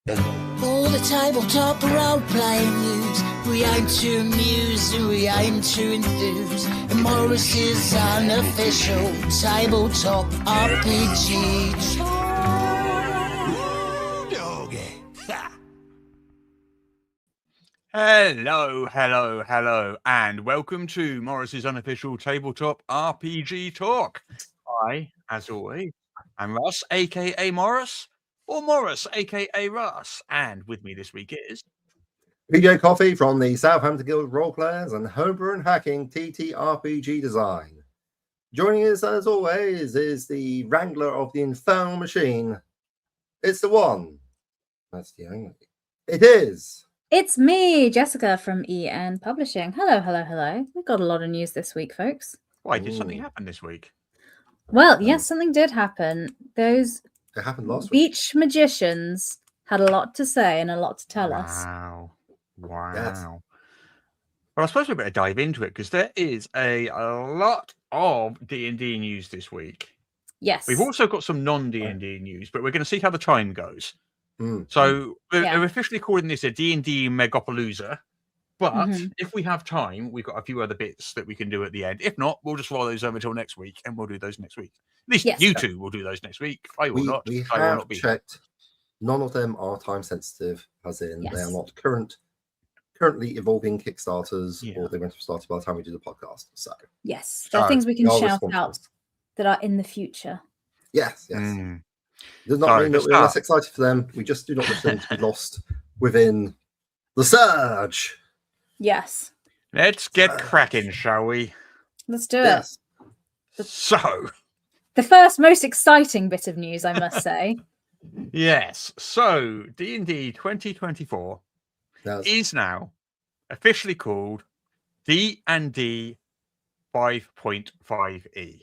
All the tabletop role-playing news. We aim to amuse and we aim to enthuse. And Morrus is unofficial tabletop RPG Hello, and welcome to Morris's unofficial tabletop RPG talk. I, as always, am Russ, aka Morrus, or Morrus, aka Russ, and with me this week is PJ Coffee from the Southampton Guild of Roleplayers and Homebrew and Hacking TTRPG Design. Joining us, as always, is the Wrangler of the Infernal Machine. It's the one. That's the only. It is. It's me, Jessica from EN Publishing. Hello. We've got a lot of news this week, folks. Why did something happen this week? Well, yes, something did happen. Those It happened last week. beach magicians had a lot to say and a lot to tell us. Wow. Yes. Well, I suppose we better dive into it because there is a lot of D&D news this week. Yes. We've also got some non-D&D news, but we're going to see how the time goes. So we're officially calling this a D&D Megapalooza, but if we have time, we've got a few other bits that we can do at the end. If not, we'll just roll those over till next week, and we'll do those next week. At least you two will do those next week. I will not. We I will have not be. checked. None of them are time sensitive, as in they are not currently evolving Kickstarters, or they won't have started by the time we do the podcast. So yes, there are things we can shout out that are in the future. Yes. Does not mean that we're less excited for them. We just do not wish them to be lost within the surge. Yes. Let's get cracking, shall we? Let's do it. So, the first most exciting bit of news, I must say. Yes. So, D&D 2024 is now officially called D&D 5.5e.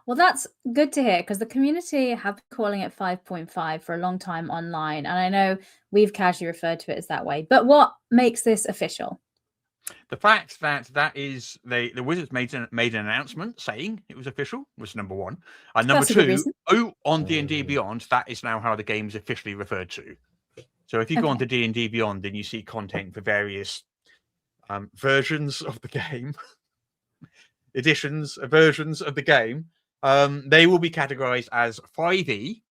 Well, that's good to hear because the community have been calling it 5.5 for a long time online. And I know we've casually referred to it as that way. But what makes this official? The fact that is the Wizards made an announcement saying it was official was number one. And number two, on D&D Beyond, that is now how the game is officially referred to. So if you go on to D&D Beyond, then you see content for various versions of the game, versions of the game. They will be categorized as 5e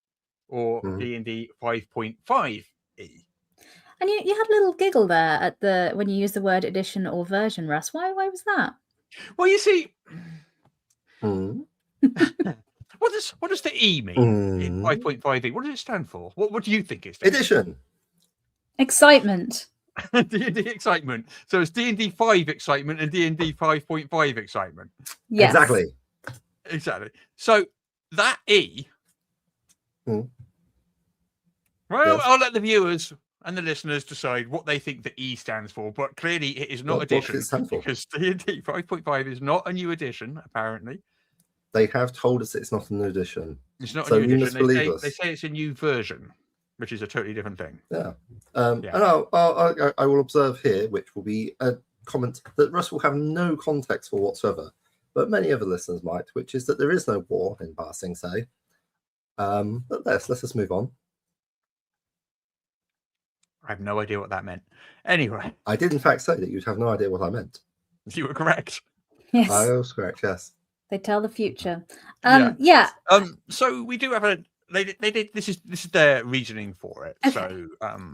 or D&D 5.5e. And you had a little giggle there at when you used the word edition or version, Russ. Why was that? Well, you see, what does the E mean in 5.5e? What does it stand for? What do you think it stands Edition. Excitement. D&D excitement. So it's D&D 5 excitement and D&D 5.5 excitement. Yes. Exactly. So that E. Well, I'll let the viewers and the listeners decide what they think the E stands for, but clearly it is not edition because D&D 5.5 is not a new edition, apparently. They have told us it's not a new edition. It's not a new edition. They say it's a new version, which is a totally different thing. And I will observe here, which will be a comment that Russ will have no context for whatsoever, but many other listeners might, which is that there is no war in passing, say. But let's just move on. I have no idea what that meant. Anyway. I did in fact say that you'd have no idea what I meant. You were correct. Yes. I was correct, yes. They tell the future. So we do have this is their reasoning for it. Okay. So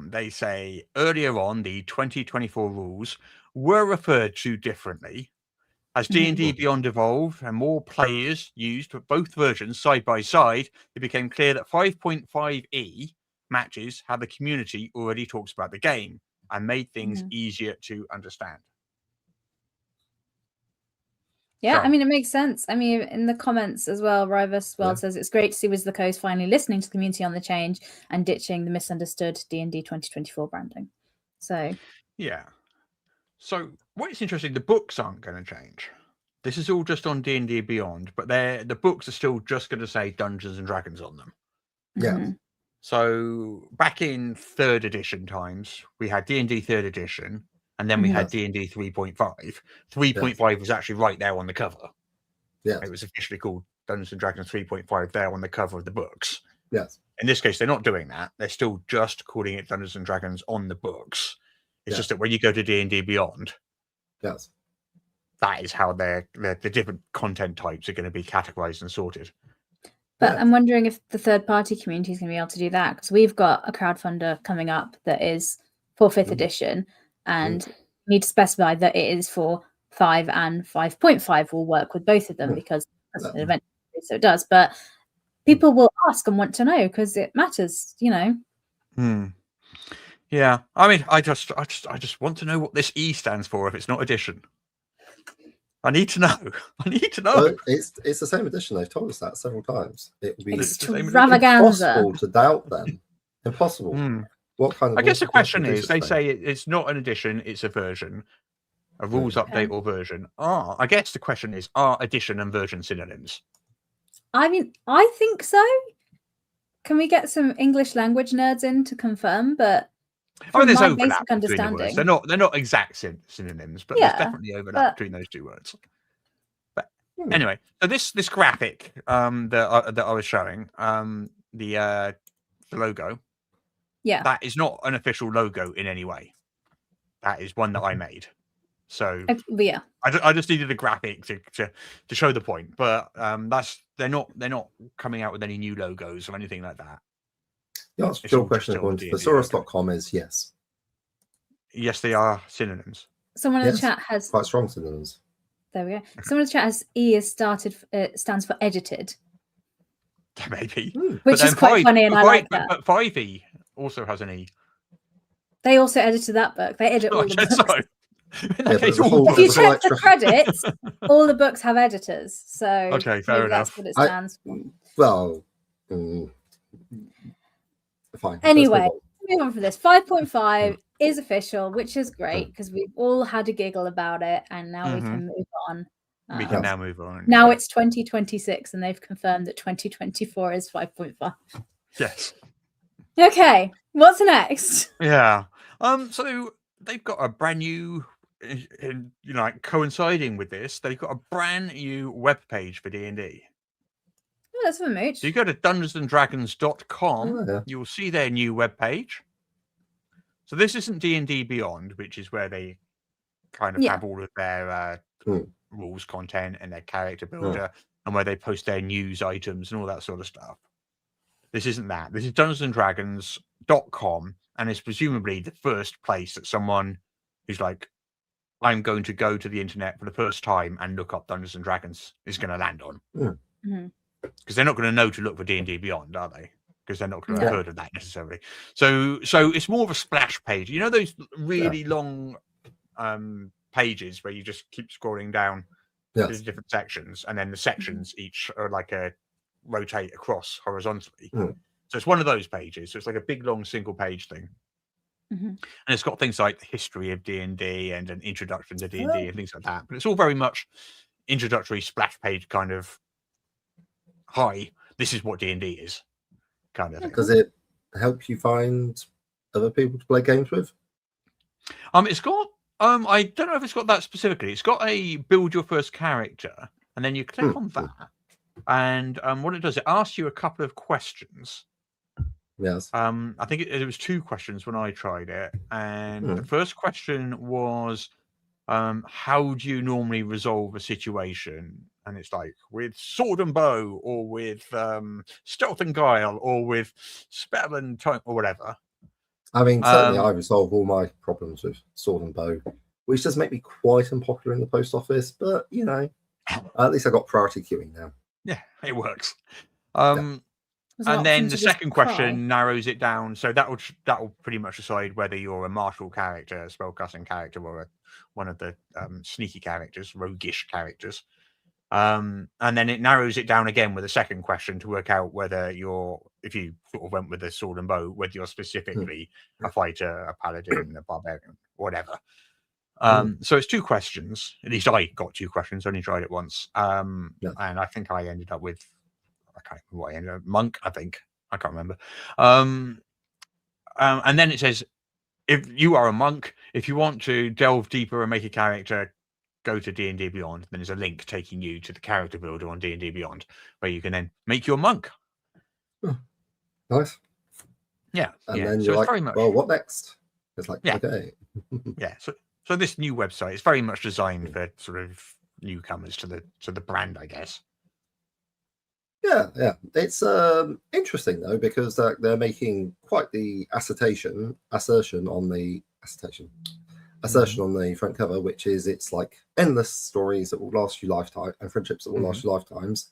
they say earlier on the 2024 rules were referred to differently. As D&D Beyond evolved and more players used both versions side by side, it became clear that 5.5e matches how the community already talks about the game and made things easier to understand. Yeah, I mean, it makes sense. I mean, in the comments as well, Rivus says it's great to see Wizards of the Coast finally listening to the community on the change and ditching the misunderstood D&D 2024 branding. So, yeah. So, what is interesting, the books aren't going to change. This is all just on D&D Beyond, but the books are still just going to say Dungeons and Dragons on them. Yeah. So, back in 3rd edition times, we had D&D 3rd edition, and then we had D&D 3.5. 3.5 was actually right there on the cover. Yeah. It was officially called Dungeons and Dragons 3.5 there on the cover of the books. Yes. In this case, they're not doing that. They're still just calling it Dungeons and Dragons on the books. It's just that when you go to D&D Beyond, yes, that is how the different content types are going to be categorized and sorted. But I'm wondering if the third-party community is going to be able to do that, because we've got a crowdfunder coming up that is for 5th edition, and need to specify that it is for 5 and 5.5 will work with both of them, because that's an event, so it does. But people will ask and want to know because it matters, you know. Yeah, I mean, I just want to know what this E stands for if it's not edition. I need to know. I need to know. Well, it's the same edition. They've told us that several times. It would be extravaganza. Impossible to doubt them. Impossible. What kind of? I guess the question is, they say it's not an edition; it's a version, a rules update or version. I guess the question is, are edition and version synonyms? I mean, I think so. Can we get some English language nerds in to confirm? But there's overlap between the words. They're not exact synonyms, but there's definitely overlap between those two words. But anyway, so this graphic that I was showing, the logo, that is not an official logo in any way. That is one that I made. So I just needed a graphic to show the point. But they're not coming out with any new logos or anything like that. The answer to your question according to thesaurus.com is yes. Yes, they are synonyms. Someone in the chat has quite strong synonyms. There we go. Someone in the chat has E stands for edited. Maybe. Which is quite funny, and I like that. But 5e also has an E. They also edited that book. They edit all the books. So. If you check the credits, all the books have editors. So okay, fair enough. That's what it stands for. Well, fine. Anyway, move on from this. 5.5 is official, which is great because we've all had a giggle about it, and now we can move on. We can now move on. Now it's 2026, and they've confirmed that 2024 is 5.5. Yes. Okay, what's next? Yeah. So they've got a brand new, like coinciding with this, they've got a brand new webpage for D&D. Oh, that's a mooch. So you go to dungeonsanddragons.com, you'll see their new webpage. So this isn't D&D Beyond, which is where they kind of have all of their rules content and their character builder, and where they post their news items and all that sort of stuff. This isn't that. This is dungeonsanddragons.com, and it's presumably the first place that someone who's like, I'm going to go to the internet for the first time and look up Dungeons and Dragons is going to land on. Because they're not going to know to look for D&D Beyond, are they? Because they're not going to have heard of that necessarily. So it's more of a splash page. You know those really long pages where you just keep scrolling down to the different sections, and then the sections each are like a rotate across horizontally. So it's one of those pages. So it's like a big long single page thing. And it's got things like the history of D&D and an introduction to D&D and things like that. But it's all very much introductory splash page kind of, hi, this is what D&D is kind of thing. Does it help you find other people to play games with? It's got I don't know if it's got that specifically. It's got a build your first character, and then you click on that, and what it does, it asks you a couple of questions. Yes. I think it was 2 questions when I tried it, and the first question was, how do you normally resolve a situation? And it's like with sword and bow, or with stealth and guile, or with spell and time, or whatever. I mean, certainly I resolve all my problems with sword and bow, which does make me quite unpopular in the post office, but you know, at least I got priority queuing now. Yeah, it works. And then the second question narrows it down, so that will pretty much decide whether you're a martial character, a spellcasting character, or one of the sneaky characters, roguish characters. And then it narrows it down again with a second question to work out whether if you sort of went with a sword and bow, whether you're specifically a fighter, a paladin, a barbarian, whatever. So it's 2 questions. At least I got 2 questions. I only tried it once. And I think I ended up with, I can't remember what I ended up, monk, I think. I can't remember. And then it says, if you are a monk, if you want to delve deeper and make a character, go to D&D Beyond. Then there's a link taking you to the character builder on D&D Beyond, where you can then make your monk. Nice. Yeah. And yeah. then So you're it's like, very much. well, what next? It's like, Yeah. okay. Yeah. So this new website is very much designed for sort of newcomers to the brand, I guess. Yeah. It's interesting though, because they're making quite the assertion on the front cover, which is it's like endless stories that will last you lifetime and friendships that will last you lifetimes.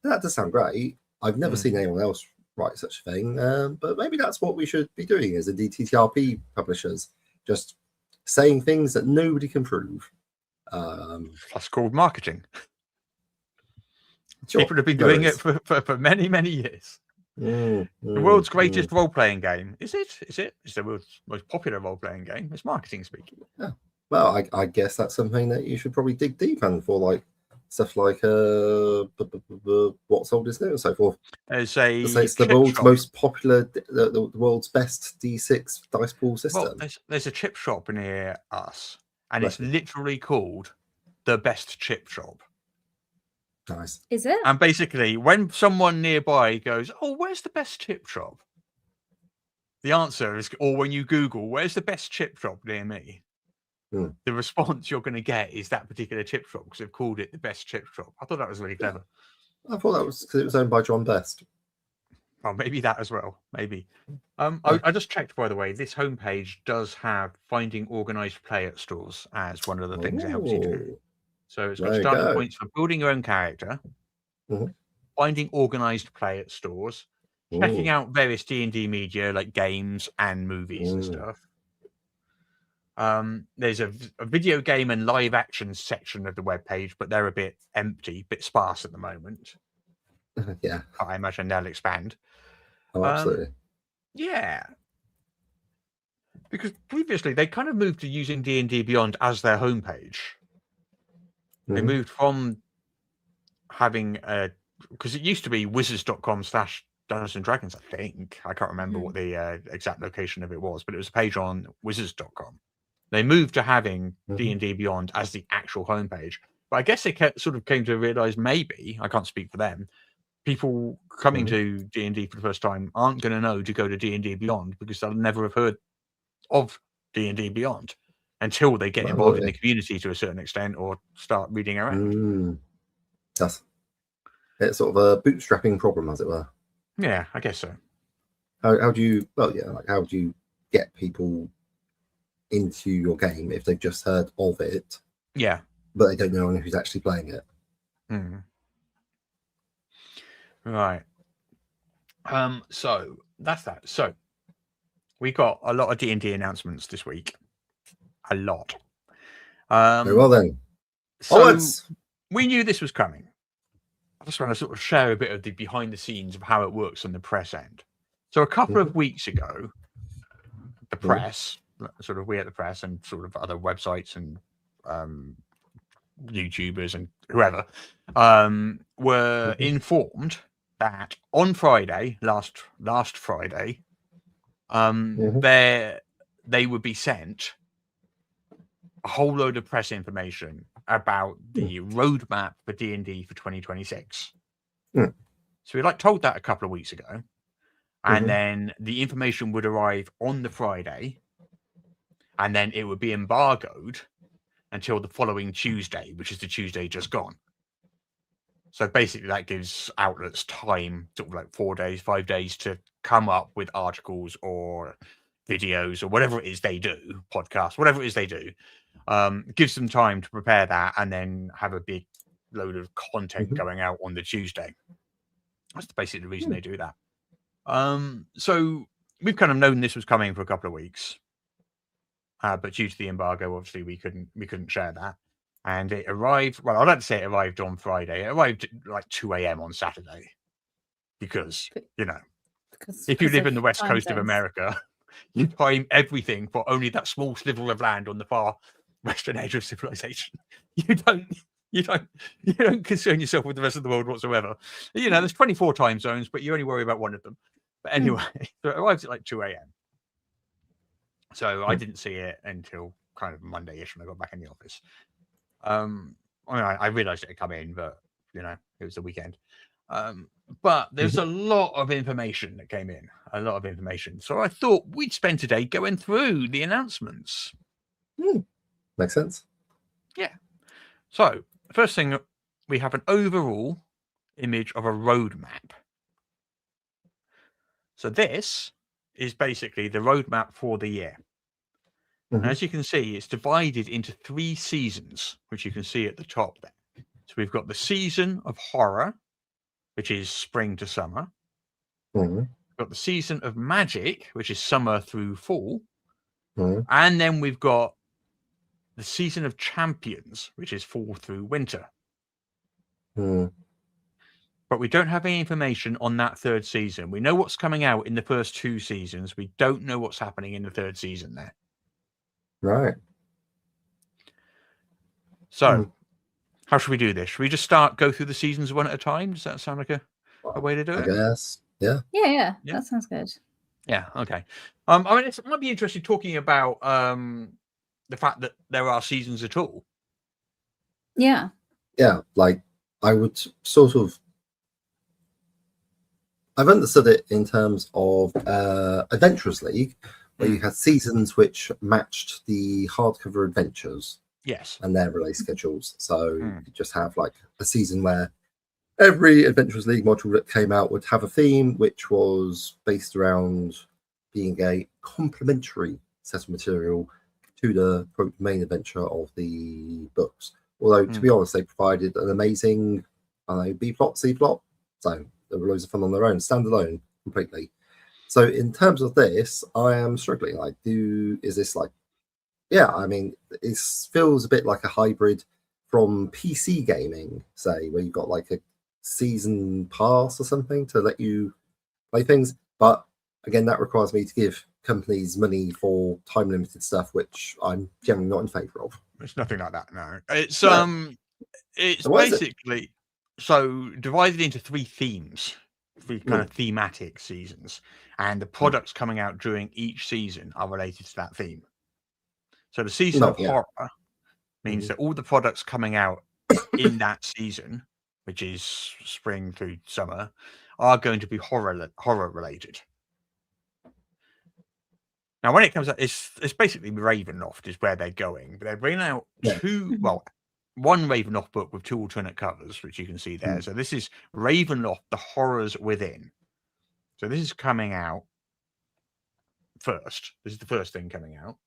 That does sound great. I've never seen anyone else write such a thing, but maybe that's what we should be doing as a DTTRP publishers, just saying things that nobody can prove. That's called marketing. Sure, People have been doing it for many, many years. The world's greatest role-playing game. Is it? It's the world's most popular role-playing game. It's marketing speaking. Yeah. Well, I guess that's something that you should probably dig deep in for, like stuff like what's old is new and so forth. It's the world's most popular, the world's best D6 dice pool system. Well, there's a chip shop near us, and it's literally called the best chip shop. Nice. Is it? And basically, when someone nearby goes, "Oh, where's the best chip shop?" The answer is, or when you Google, "Where's the best chip shop near me?" The response you're going to get is that particular chip shop because they've called it the best chip shop. I thought that was really clever. I thought that was because it was owned by John Best. Well, maybe that as well. Maybe. I just checked, by the way. This homepage does have finding organised play at stores as one of the things it helps you do. So it's got starting points for building your own character, finding organised play at stores, checking out various D&D media like games and movies and stuff. There's a video game and live action section of the webpage, but they're a bit empty, a bit sparse at the moment. Yeah. I imagine they'll expand. Oh, absolutely. Yeah. Because previously they kind of moved to using D&D Beyond as their homepage. They moved from having because it used to be wizards.com/Dungeons and Dragons, I think. I can't remember what the exact location of it was, but it was a page on wizards.com. They moved to having D&D Beyond as the actual homepage. But I guess they sort of came to realize maybe, I can't speak for them, people coming to D&D for the first time aren't going to know to go to D&D Beyond because they'll never have heard of D&D Beyond until they get involved in the community to a certain extent or start reading around. It's sort of a bootstrapping problem, as it were. Yeah, I guess so. How do you? Well, yeah, like how do you get people into your game if they've just heard of it? Yeah, but they don't know anyone who's actually playing it. Right. So that's that. So we got a lot of D&D announcements this week. A lot. Very well then. So we knew this was coming. I just want to sort of share a bit of the behind the scenes of how it works on the press end. So a couple of weeks ago, the press, sort of we at the press and sort of other websites and YouTubers and whoever were informed that on Friday, last Friday, they would be sent a whole load of press information about the roadmap for D&D for 2026. So we told that a couple of weeks ago, and then the information would arrive on the Friday, and then it would be embargoed until the following Tuesday, which is the Tuesday just gone. So basically that gives outlets time, sort of 4 days, 5 days to come up with articles or videos or whatever it is they do, podcasts, whatever it is they do. Gives them time to prepare that and then have a big load of content going out on the Tuesday. That's basically the reason they do that. So we've kind of known this was coming for a couple of weeks. But due to the embargo, obviously we couldn't share that. And it arrived, well, I'd like to say it arrived on Friday. It arrived at 2 a.m. on Saturday. Because, if you live in the west coast of America, you time everything for only that small sliver of land on the far western edge of civilization. You don't concern yourself with the rest of the world whatsoever. There's 24 time zones, but you only worry about one of them. But anyway, so it arrives at 2 a.m. So I didn't see it until kind of Monday-ish when I got back in the office. I realized it had come in, but it was the weekend. But there's a lot of information that came in, a lot of information. So I thought we'd spend today going through the announcements. Makes sense. Yeah. So first thing, we have an overall image of a roadmap. So this is basically the roadmap for the year. And as you can see, it's divided into 3 seasons, which you can see at the top there. So we've got the season of horror, which is spring to summer. We've got the season of magic, which is summer through fall. And then we've got the season of champions, which is fall through winter. But we don't have any information on that 3rd season. We know what's coming out in the first 2 seasons. We don't know what's happening in the 3rd season there. Right. So, how should we do this? Should we just go through the seasons one at a time? Does that sound like a way to do it? I guess. Yeah. Yeah. That sounds good. Yeah. Okay. I mean, it might be interesting talking about the fact that there are seasons at all. Yeah. Yeah. Like, I would sort of. I've understood it in terms of Adventurers League, where you had seasons which matched the hardcover adventures. Yes. And their release schedules. So you just have like a season where every Adventurers League module that came out would have a theme which was based around being a complementary set of material to the main adventure of the books. Although, to be honest, they provided an amazing B plot, C plot. So there were loads of fun on their own, standalone completely. So in terms of this, I am struggling. Like, is this like, yeah, I mean, it feels a bit like a hybrid from PC gaming, say, where you've got like a season pass or something to let you play things. But again, that requires me to give companies money for time limited stuff, which I'm generally not in favour of. It's nothing like that. No, it's it's basically so divided into 3 themes, 3 kind of thematic seasons, and the products coming out during each season are related to that theme. So the season of horror means that all the products coming out in that season, which is spring through summer, are going to be horror related. Now, when it comes out, it's basically Ravenloft is where they're going. But they're bringing out one Ravenloft book with 2 alternate covers, which you can see there. So this is Ravenloft, The Horrors Within. So this is coming out first. This is the first thing coming out.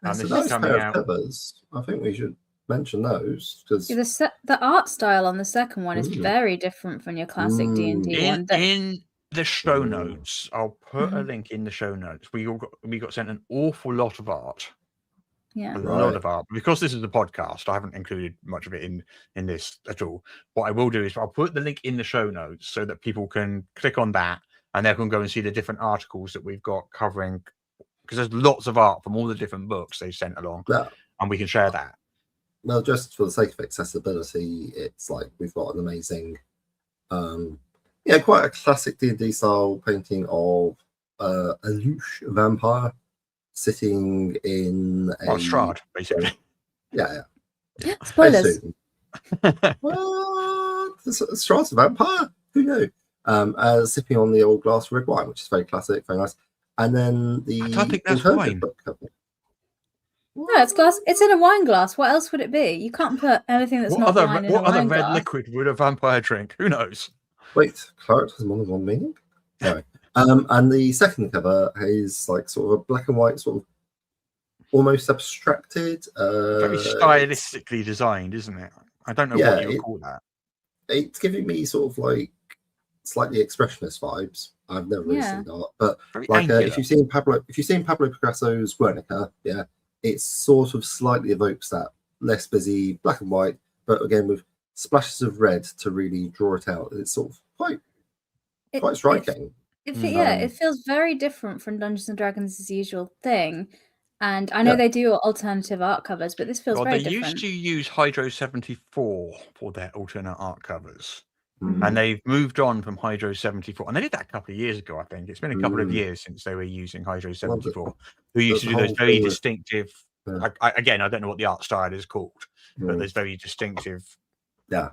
This is coming out. Covers. I think we should mention those because the art style on the second one is very different from your classic D&D one. In the show notes, I'll put a link in the show notes. We got sent an awful lot of art. Yeah, a lot of art. Because this is a podcast, I haven't included much of it in this at all. What I will do is I'll put the link in the show notes so that people can click on that and they can go and see the different articles that we've got covering. Because there's lots of art from all the different books they've sent along, and we can share that. Well, just for the sake of accessibility, it's like we've got an amazing, quite a classic D&D style painting of a louche vampire sitting in a Strahd, basically. Yeah. Spoilers. What? Strahd's a vampire? Who knew? Sipping on the old glass red wine, which is very classic, very nice. And then I don't think that's wine. No, it's glass. It's in a wine glass. What else would it be? You can't put anything that's not wine in a wine glass. What other red liquid would a vampire drink? Who knows? Wait, claret has more than one meaning? No. And the second cover is like sort of a black and white, sort of almost abstracted. Very stylistically designed, isn't it? I don't know what you would call that. It's giving me sort of like slightly expressionist vibes. I've never really seen art, but like if you've seen Pablo Picasso's Guernica, it sort of slightly evokes that less busy black and white, but again with splashes of red to really draw it out. It's sort of quite striking. It feels very different from Dungeons and Dragons' usual thing. And I know they do alternative art covers, but this feels very different. They used to use Hydro 74 for their alternate art covers. And they've moved on from Hydro 74. And they did that a couple of years ago, I think. It's been a couple of years since they were using Hydro 74, who used to do those very distinctive... I don't know what the art style is called, but there's very distinctive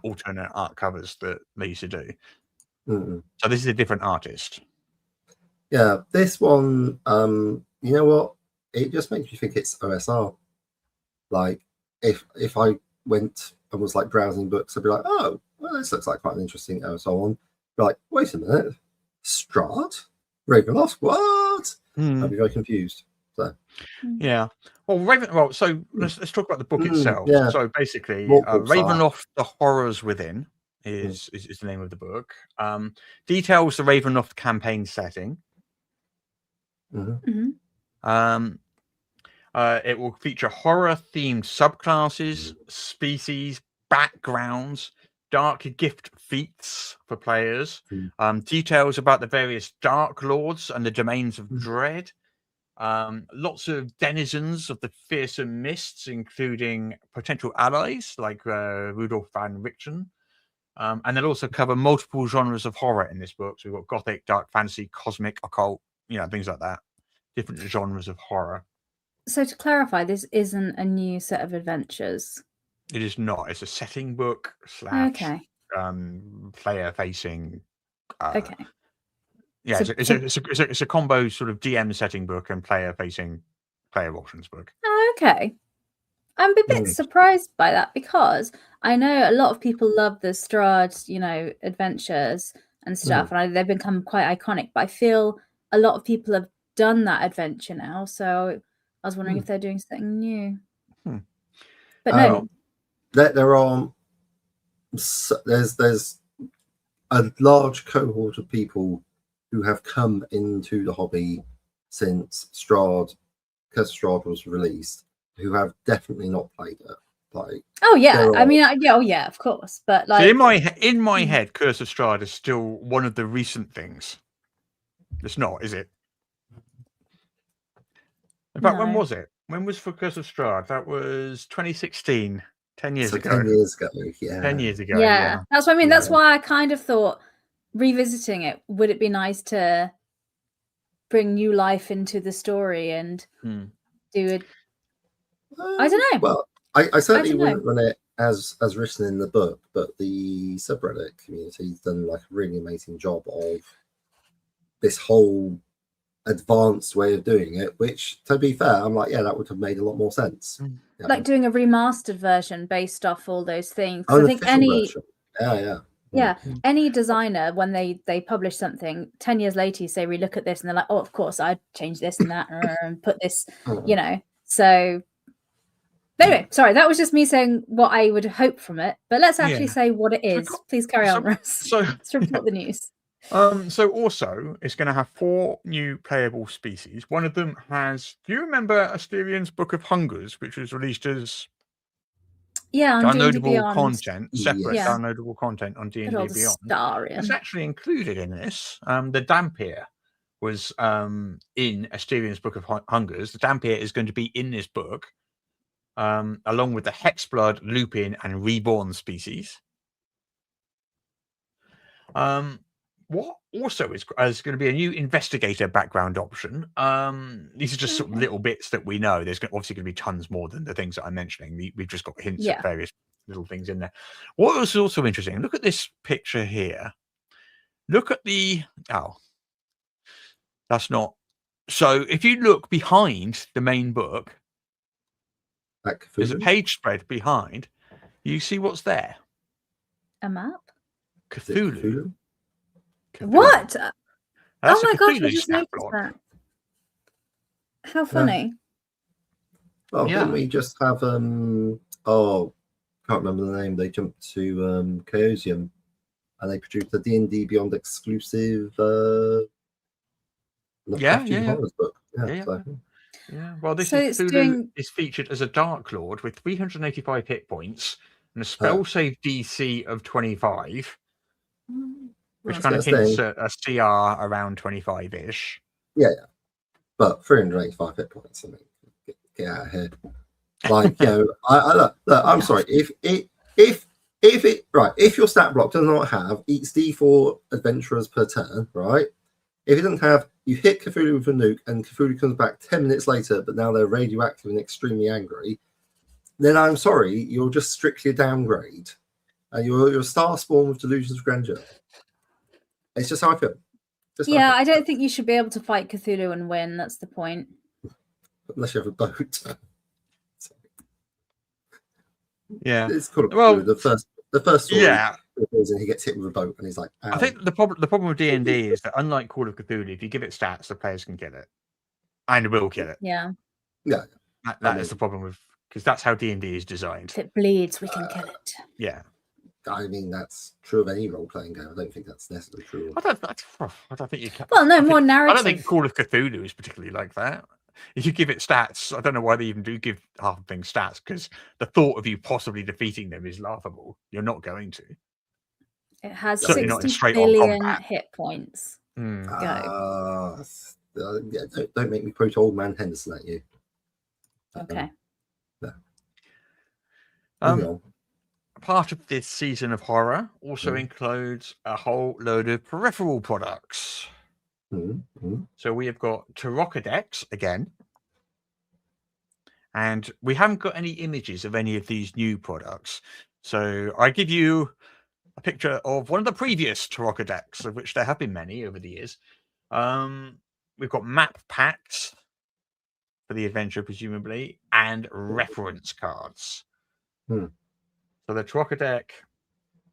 alternate art covers that they used to do. So this is a different artist. Yeah, this one, you know what? It just makes me think it's OSR. Like, if I went and was like browsing books, I'd be like, oh, well, this looks like quite an interesting OSR one. Be like, wait a minute, Strahd? Ravenloft? What? I'd be very confused. So yeah. Well, so let's talk about the book itself. Yeah. So basically, Multiple Ravenloft: The Horrors Within is the name of the book. Details the Ravenloft campaign setting. It will feature horror-themed subclasses, species, backgrounds, dark gift feats for players, details about the various Dark Lords and the domains of dread, lots of denizens of the fearsome mists, including potential allies like Rudolph van Richten. And they'll also cover multiple genres of horror in this book. So we've got gothic, dark fantasy, cosmic, occult, things like that. Different genres of horror. So to clarify, this isn't a new set of adventures. It is not. It's a setting book / player facing. Okay. Yeah, So it's a combo sort of DM setting book and player facing player options book. Okay. I'm a bit surprised by that because I know a lot of people love the Strahd, adventures and stuff, and they've become quite iconic. But I feel a lot of people have done that adventure now, so I was wondering if they're doing something new. But no, there are. There's a large cohort of people who have come into the hobby since Curse of Strahd was released, who have definitely not played it. Like, of course. But like, so in my head, Curse of Strahd is still one of the recent things. It's not, is it? In fact, when was it? When was for Curse of Strahd? That was 2016. 10 years ago. 10 years ago, yeah. 10 years ago, yeah. That's what I mean. That's why I kind of thought, revisiting it, would it be nice to bring new life into the story and do it? I don't know. Well, I certainly wouldn't run it as written in the book, but the subreddit community's done like a really amazing job of this whole advanced way of doing it, which, to be fair, I'm like, yeah, that would have made a lot more sense. Like doing a remastered version based off all those things. I think any any designer, when they publish something 10 years later, you say relook at this and they're like, oh, of course I'd change this and that and put this, so anyway, sorry, that was just me saying what I would hope from it, but let's actually say what it is. Please carry on, Russ. So let's report the news. So also it's going to have 4 new playable species. One of them has, do you remember Asterian's Book of Hungers, which was released as downloadable content, separate downloadable content on D&D Beyond? It's actually included in this. The Dampier was in Asterian's Book of Hungers. The Dampier is going to be in this book, along with the Hexblood, Lupin, and Reborn species. What also is going to be a new investigator background option. These are just sort of little bits that we know. There's obviously going to be tons more than the things that I'm mentioning. We've just got hints of various little things in there. What was also interesting, look at this picture here. Look at the... Oh, that's not... So if you look behind the main book, there's a page spread behind. You see what's there? A map? Cthulhu. What? That's oh my gosh, I just noticed that. How funny. Well, didn't we just have can't remember the name. They jumped to Chaosium and they produced a D&D Beyond exclusive book. Well, this Cthulhu is featured as a Dark Lord with 385 hit points and a spell save DC of 25. Which kind of hints at a CR around 25-ish. Yeah. But 385 hit points, I mean, get out of here. Like, I'm sorry. If your stat block does not have each D4 adventurers per turn, right? If it doesn't have, you hit Cthulhu with a nuke and Cthulhu comes back 10 minutes later, but now they're radioactive and extremely angry, then I'm sorry, you're just strictly a downgrade. You're a star spawn with delusions of grandeur. It's just how I feel. Yeah, I don't think you should be able to fight Cthulhu and win. That's the point. Unless you have a boat. Yeah. It's Call of Cthulhu. Well, the first story. Yeah. And he gets hit with a boat, and he's like, ow. I think the problem with D&D is that unlike Call of Cthulhu, if you give it stats, the players can kill it, and will kill it. Yeah. Yeah. That is the problem with, because that's how D&D is designed. If it bleeds, we can kill it. Yeah. I mean, that's true of any role-playing game. I don't think that's necessarily true. I don't think you can. Well, no, more narrative. I don't think Call of Cthulhu is particularly like that. If you give it stats, I don't know why they even do give half of things stats, because the thought of you possibly defeating them is laughable. You're not going to. It has Certainly not in 60 straight-on billion combat. hit points. Yeah, don't make me quote old man Henderson at you. Okay. Part of this season of horror also includes a whole load of peripheral products. So we have got Tarokka decks again, and we haven't got any images of any of these new products. So I give you a picture of one of the previous Tarokka decks, of which there have been many over the years. We've got map packs for the adventure, presumably, and reference cards. So the Tarokka deck,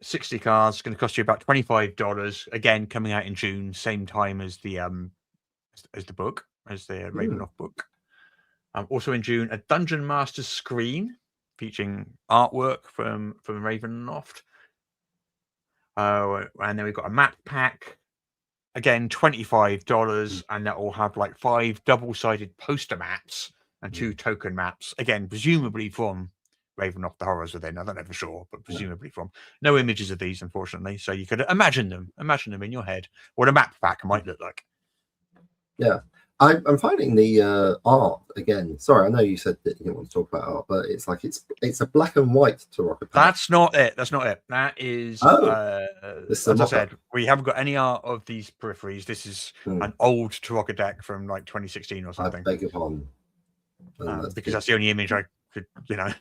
60 cards, going to cost you about $25. Again, coming out in June, same time as the book, as the Ravenloft book. Also in June, a Dungeon Master's screen featuring artwork from Ravenloft. And then we've got a map pack, again $25, and that will have like 5 double-sided poster maps and 2 token maps, again presumably from Ravenloft: The Horrors Within. I don't know for sure, but presumably from. No images of these, unfortunately, so you could imagine them in your head what a map pack might look like. Yeah. I'm finding the art again. Sorry, I know you said that you didn't want to talk about art, but it's like it's a black and white Tarokka pack. That's not it. That is. As I said, we haven't got any art of these peripheries. This is an old Tarokka deck from like 2016 or something. I beg your pardon. Because that's the only image I could, No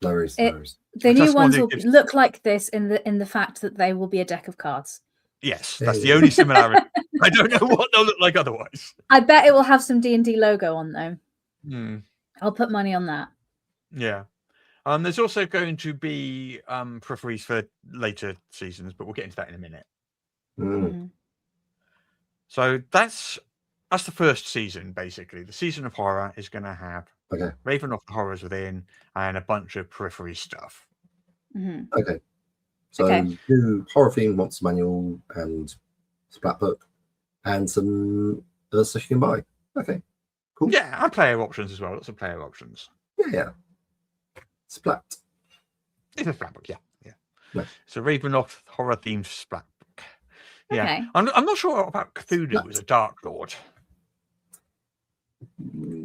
worries. The new ones will look like this in the fact that they will be a deck of cards. Yes, that's the only similarity. I don't know what they'll look like otherwise. I bet it will have some D&D logo on though. I'll put money on that. Yeah. There's also going to be peripheries for later seasons, but we'll get into that in a minute. So that's the first season, basically. The season of horror is going to have Ravenloft: The Horrors Within and a bunch of periphery stuff. Okay. So new horror themed monster manual and splat book and some other stuff you can buy. Okay, cool. Yeah, and player options as well. Lots of player options. Yeah. Splat. It's a splat book, yeah. Nice. So Ravenloft horror themed splat book. Yeah. Okay. I'm not sure about Cthulhu as a Dark Lord. I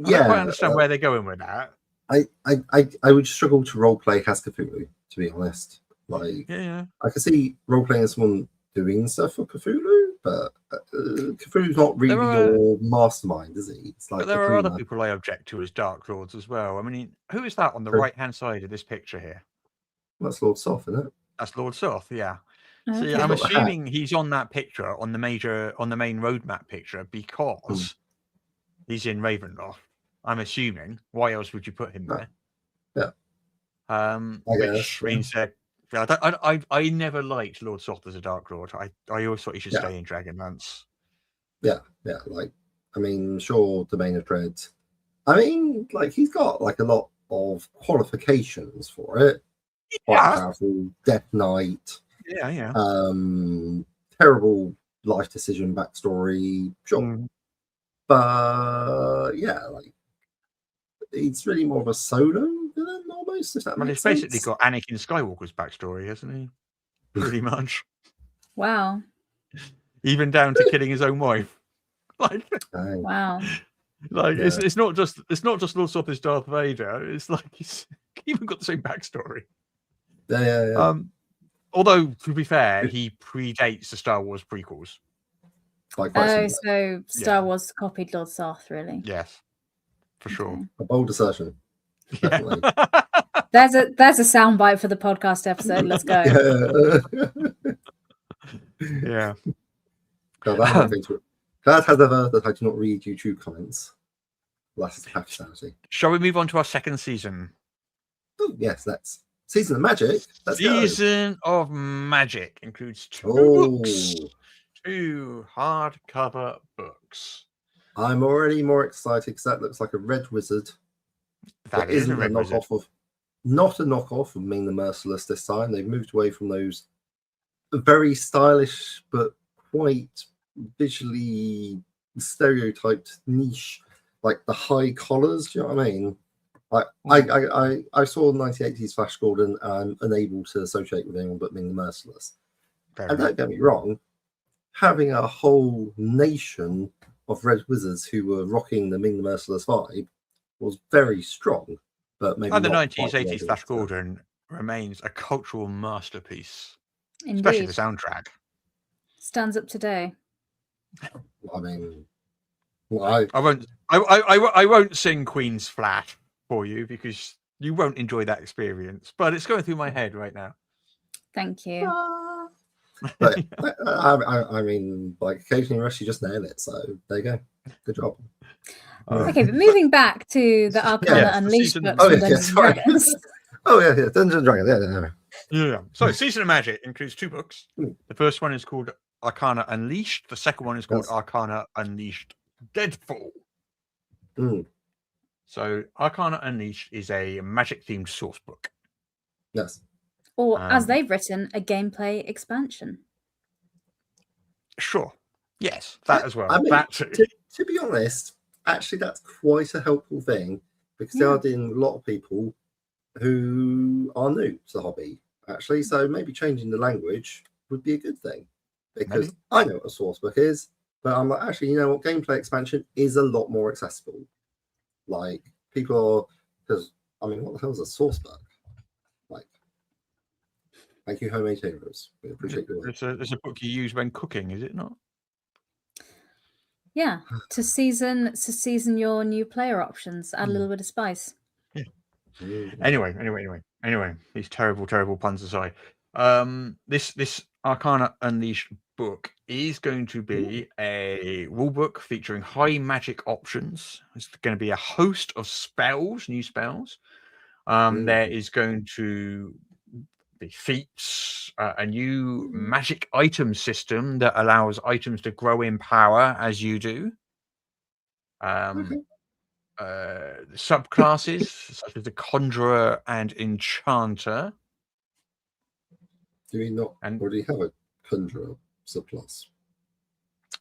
Yeah. don't quite understand where they're going with that. I would struggle to roleplay as Cthulhu, to be honest. Like, I can see role-playing as someone doing stuff for Cthulhu, but Cthulhu's not really your mastermind, is he? It's like but there are other people I object to as Dark Lords as well. I mean, who is that on the right-hand side of this picture here? That's Lord Soth, isn't it? That's Lord Soth, yeah. Okay. See, I'm assuming he's on that picture, on the main roadmap picture, because he's in Ravenloft. I'm assuming. Why else would you put him there? Yeah. Which means that I never liked Lord Soth as a Dark Lord. I always thought he should stay in Dragonlance. Yeah. Like, I mean, sure, Domain of Dread. I mean, like, he's got like a lot of qualifications for it. Quite powerful, Death Knight. Yeah. Terrible life decision backstory. Sure. But yeah, like, it's really more of a solo villain almost, if that makes sense. He's basically got Anakin Skywalker's backstory, hasn't he? Pretty much. Wow. Even down to killing his own wife. Wow. Like it's not just Lord Soth as Darth Vader. It's like he's even got the same backstory. Yeah. Although to be fair, he predates the Star Wars prequels. So Star Wars copied Lord Soth, really? Yes, for sure. A bold assertion. Definitely. There's a soundbite for the podcast episode. Let's go. Yeah. Glad as ever that I do not read YouTube comments. Last episode. Shall we move on to our second season? Oh, yes, that's Season of Magic. Let's go. Season of Magic includes 2 books. 2 hardcover books. I'm already more excited because that looks like a red wizard. That isn't a red wizard. Not a knockoff of Ming the Merciless this time. They've moved away from those very stylish but quite visually stereotyped niche, like the high collars. Do you know what I mean? Like I saw 1980s Flash Gordon and unable to associate with anyone but Ming the Merciless. And don't get me wrong, having a whole nation of red wizards who were rocking the Ming the Merciless vibe was very strong. But maybe the 1980s Flash Gordon remains a cultural masterpiece. Indeed. Especially the soundtrack. Stands up today. I mean, well, I won't sing Queen's Flat for you because you won't enjoy that experience. But it's going through my head right now. Thank you. But I mean, like occasionally, Rush, you just nail it. So there you go. Good job. Okay, but moving back to the Arcana Unleashed books from Dungeons and Dragons. Dungeons and Dragons. Yeah. So, Season of Magic includes 2 books. The first one is called Arcana Unleashed. The second one is called Arcana Unleashed Deadfall. So, Arcana Unleashed is a magic-themed source book. Yes. Or, as they've written, a gameplay expansion. Sure. Yes, that as well. I mean, that too. To be honest, actually, that's quite a helpful thing because they are dealing with a lot of people who are new to the hobby, actually. So maybe changing the language would be a good thing because I know what a sourcebook is, but I'm like, actually, you know what? Gameplay expansion is a lot more accessible. Like, people are, because, I mean, what the hell is a sourcebook? Like, thank you, Homemade Heroes. We appreciate your work. It's a book you use when cooking, is it not? Yeah, to season your new player options, add a little bit of spice. Yeah. Anyway, these terrible puns aside, this Arcana Unleashed book is going to be a rule book featuring high magic options. It's going to be a host of spells, new spells. There is going to be feats, a new magic item system that allows items to grow in power as you do. Subclasses such as the Conjurer and Enchanter. Do we not already have a Conjurer subclass?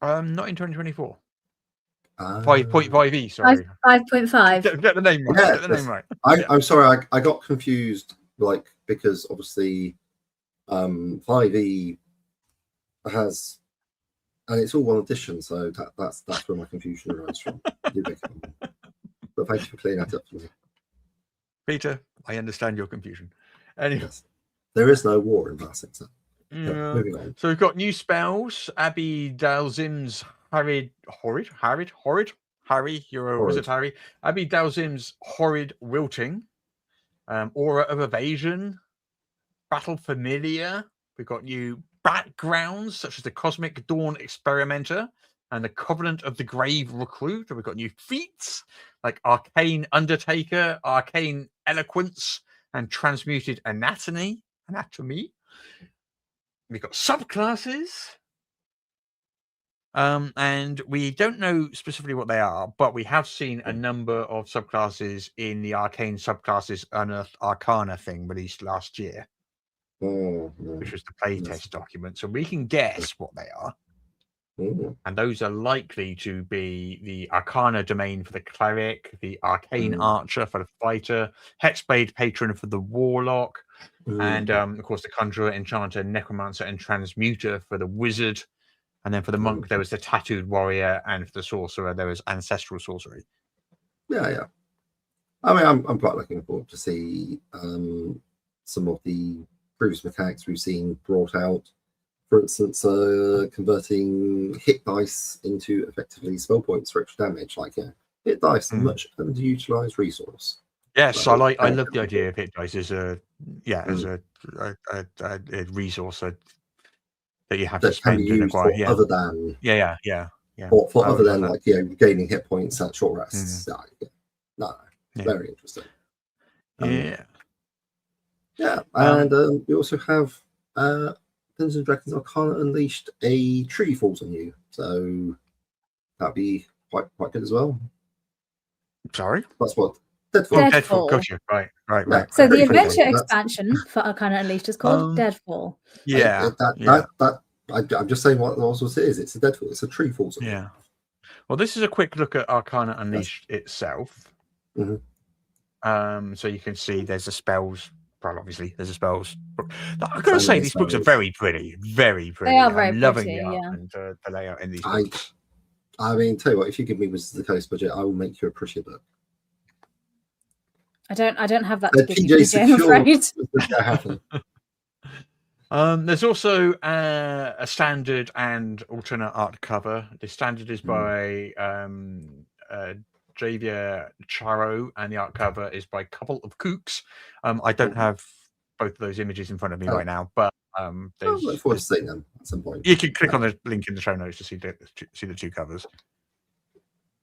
Not in 2024. 5.5e, sorry. 5.5. Get the name right. Yeah, get the name right. I'm sorry, I got confused, like, because obviously 5e has, and it's all one edition, so that's where my confusion arises from. But thank you for clearing that up for me. Peter, I understand your confusion. Anyway. Yes. There is no war in Classic, so moving on. So we've got new spells. Abby Dalzim's Harry, you're a wizard, Harry. Abby Dalzim's Horrid Wilting. Aura of Evasion. Battle Familiar. We've got new backgrounds, such as the Cosmic Dawn Experimenter and the Covenant of the Grave Recruit. We've got new feats like Arcane Undertaker, Arcane Eloquence, and Transmuted Anatomy. We've got subclasses. And we don't know specifically what they are, but we have seen a number of subclasses in the Arcane Subclasses Unearthed Arcana thing released last year, which was the playtest document. So we can guess what they are. And those are likely to be the Arcana Domain for the Cleric, the Arcane Archer for the Fighter, Hexblade Patron for the Warlock, and of course the Conjurer, Enchanter, Necromancer, and Transmuter for the Wizard. And then for the Monk, there was the Tattooed Warrior, and for the Sorcerer, there was Ancestral Sorcery. Yeah. I mean, I'm quite looking forward to see some of the previous mechanics we've seen brought out. For instance, converting hit dice into effectively spell points for extra damage. Like, hit dice, a much underutilized resource. Yes, I love the idea of hit dice as a resource. that you have to that can be spend and used acquire. for Yeah. other than Yeah. for I other would than love like gaining hit points at short rests. Mm. No, Yeah. very interesting. Yeah. And we also have Dungeons and Dragons Arcana Unleashed a tree falls on you, so that'd be quite good as well. Sorry? That's what Deadfall. Oh, Deadfall. Gotcha. Right. Yeah. So the Pretty cool. adventure That's- expansion for Arcana Unleashed is called Deadfall. Yeah. I'm just saying what also it is. It's a Deadfall. It's a tree falls on you. Yeah. Well, this is a quick look at Arcana Unleashed itself. Mm-hmm. So you can see there's the spells. Well, obviously, there's a spells book. I've got to say, these books are very pretty. Very pretty. They are very I'm loving pretty, the art yeah. and the layout in these books. I mean, tell you what, if you give me Wizards of the Coast budget, I will make you a pretty book. I don't have that to give you, PJ, I'm afraid. There's also a standard and alternate art cover. The standard is by Javier Charo, and the art cover is by Couple of Kooks. I don't have both of those images in front of me right now, but I'll look forward to seeing them at some point. You can click on the link in the show notes to see the two covers.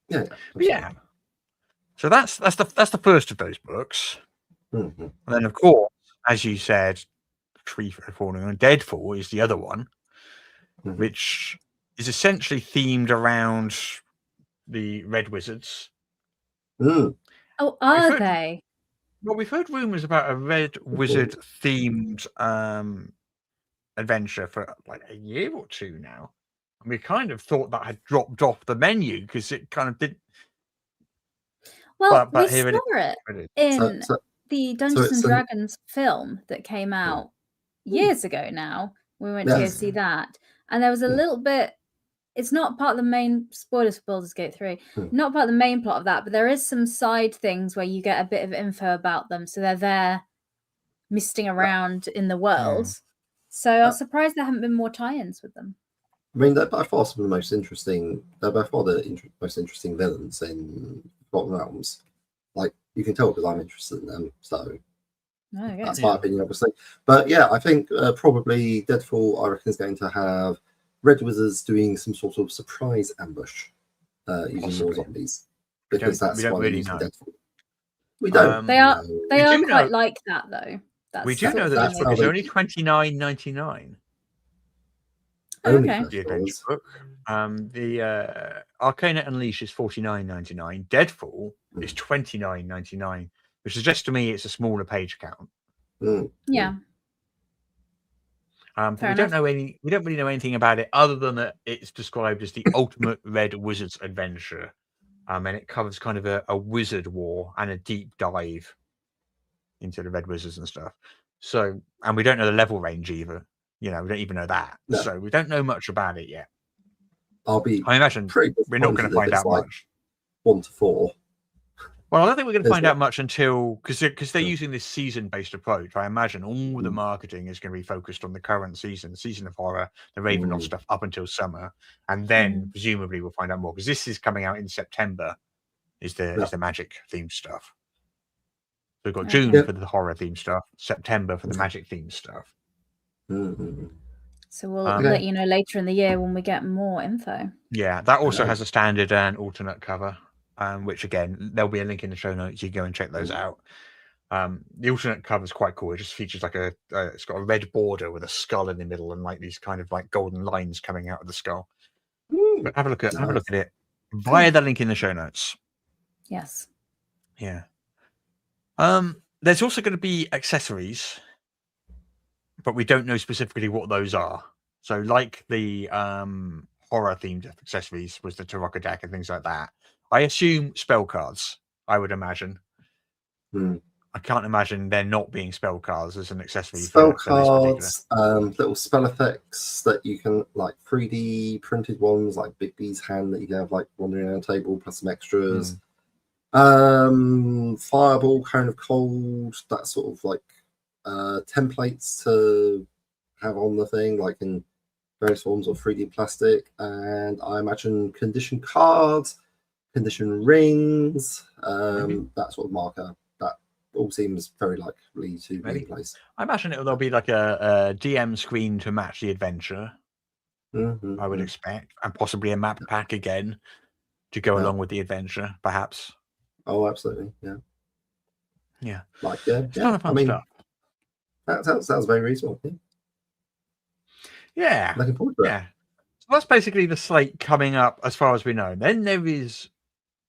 Yeah. So that's the first of those books. Mm-hmm. And then, of course, as you said, Tree Falling on Deadfall is the other one, which is essentially themed around the Red Wizards. Mm. Oh, are they? Well, we've heard rumours about a Red Wizard themed adventure for like a year or two now. And we kind of thought that had dropped off the menu because it kind of did. Well, but we here saw it in the Dungeons and Dragons film that came out years ago now. We went to go see that. And there was a little bit, it's not part of the main, spoilers for Baldur's Gate 3, not part of the main plot of that, but there is some side things where you get a bit of info about them. So they're there misting around in the world. So I was surprised there haven't been more tie-ins with them. I mean, they're by far some of the most interesting. They're by far the most interesting villains in Forgotten Realms. Like you can tell because I'm interested in them. So that's my opinion, obviously. But yeah, I think probably Deadfall, I reckon, is going to have Red Wizards doing some sort of surprise ambush using more zombies because that's why they're using Deadfall. We don't. They are quite like that though. We do know that this book is only $29.99. Okay. The adventure book. The Arcana Unleashed is $49.99. Deadfall is $29.99, which suggests to me it's a smaller page count. Yeah. We don't really know anything about it other than that it's described as the ultimate Red Wizards adventure. And it covers kind of a wizard war and a deep dive into the Red Wizards and stuff. So, and we don't know the level range either. We don't even know that. No. So we don't know much about it yet. I imagine we're not going to find out much. 1 to 4. Well, I don't think we're going to find out much until because they're using this season-based approach. I imagine all the marketing is going to be focused on the current season, the season of horror, the Ravenloft stuff up until summer, and then presumably we'll find out more because this is coming out in September. Is the magic themed stuff? So we've got June for the horror themed stuff, September for the magic themed stuff. So we'll let you know later in the year when we get more info. Yeah, that also has a standard and alternate cover, which again, there'll be a link in the show notes. You can go and check those out. The alternate cover is quite cool. It just features like it's got a red border with a skull in the middle and like these kind of like golden lines coming out of the skull. But have a look at it via the link in the show notes. Yes. Yeah. There's also going to be accessories, but we don't know specifically what those are. So like the horror themed accessories was the Tarokka deck and things like that. I assume spell cards, I would imagine. I can't imagine there not being spell cards as an accessory. Spell cards, little spell effects that you can, like 3D printed ones, like Big B's hand that you can have like wandering around a table, plus some extras. Fireball, Cone of Cold, that sort of like templates to have on the thing, like in various forms of 3D plastic, and I imagine condition cards, condition rings, that sort of marker. That all seems very likely to be in place. I imagine there'll be like a DM screen to match the adventure. I would expect, and possibly a map pack again to go along with the adventure, perhaps. Oh, absolutely, Yeah. Like, It's kind of fun stuff. That sounds very reasonable. Yeah. Looking forward to it. Yeah. So that's basically the slate coming up as far as we know. Then there is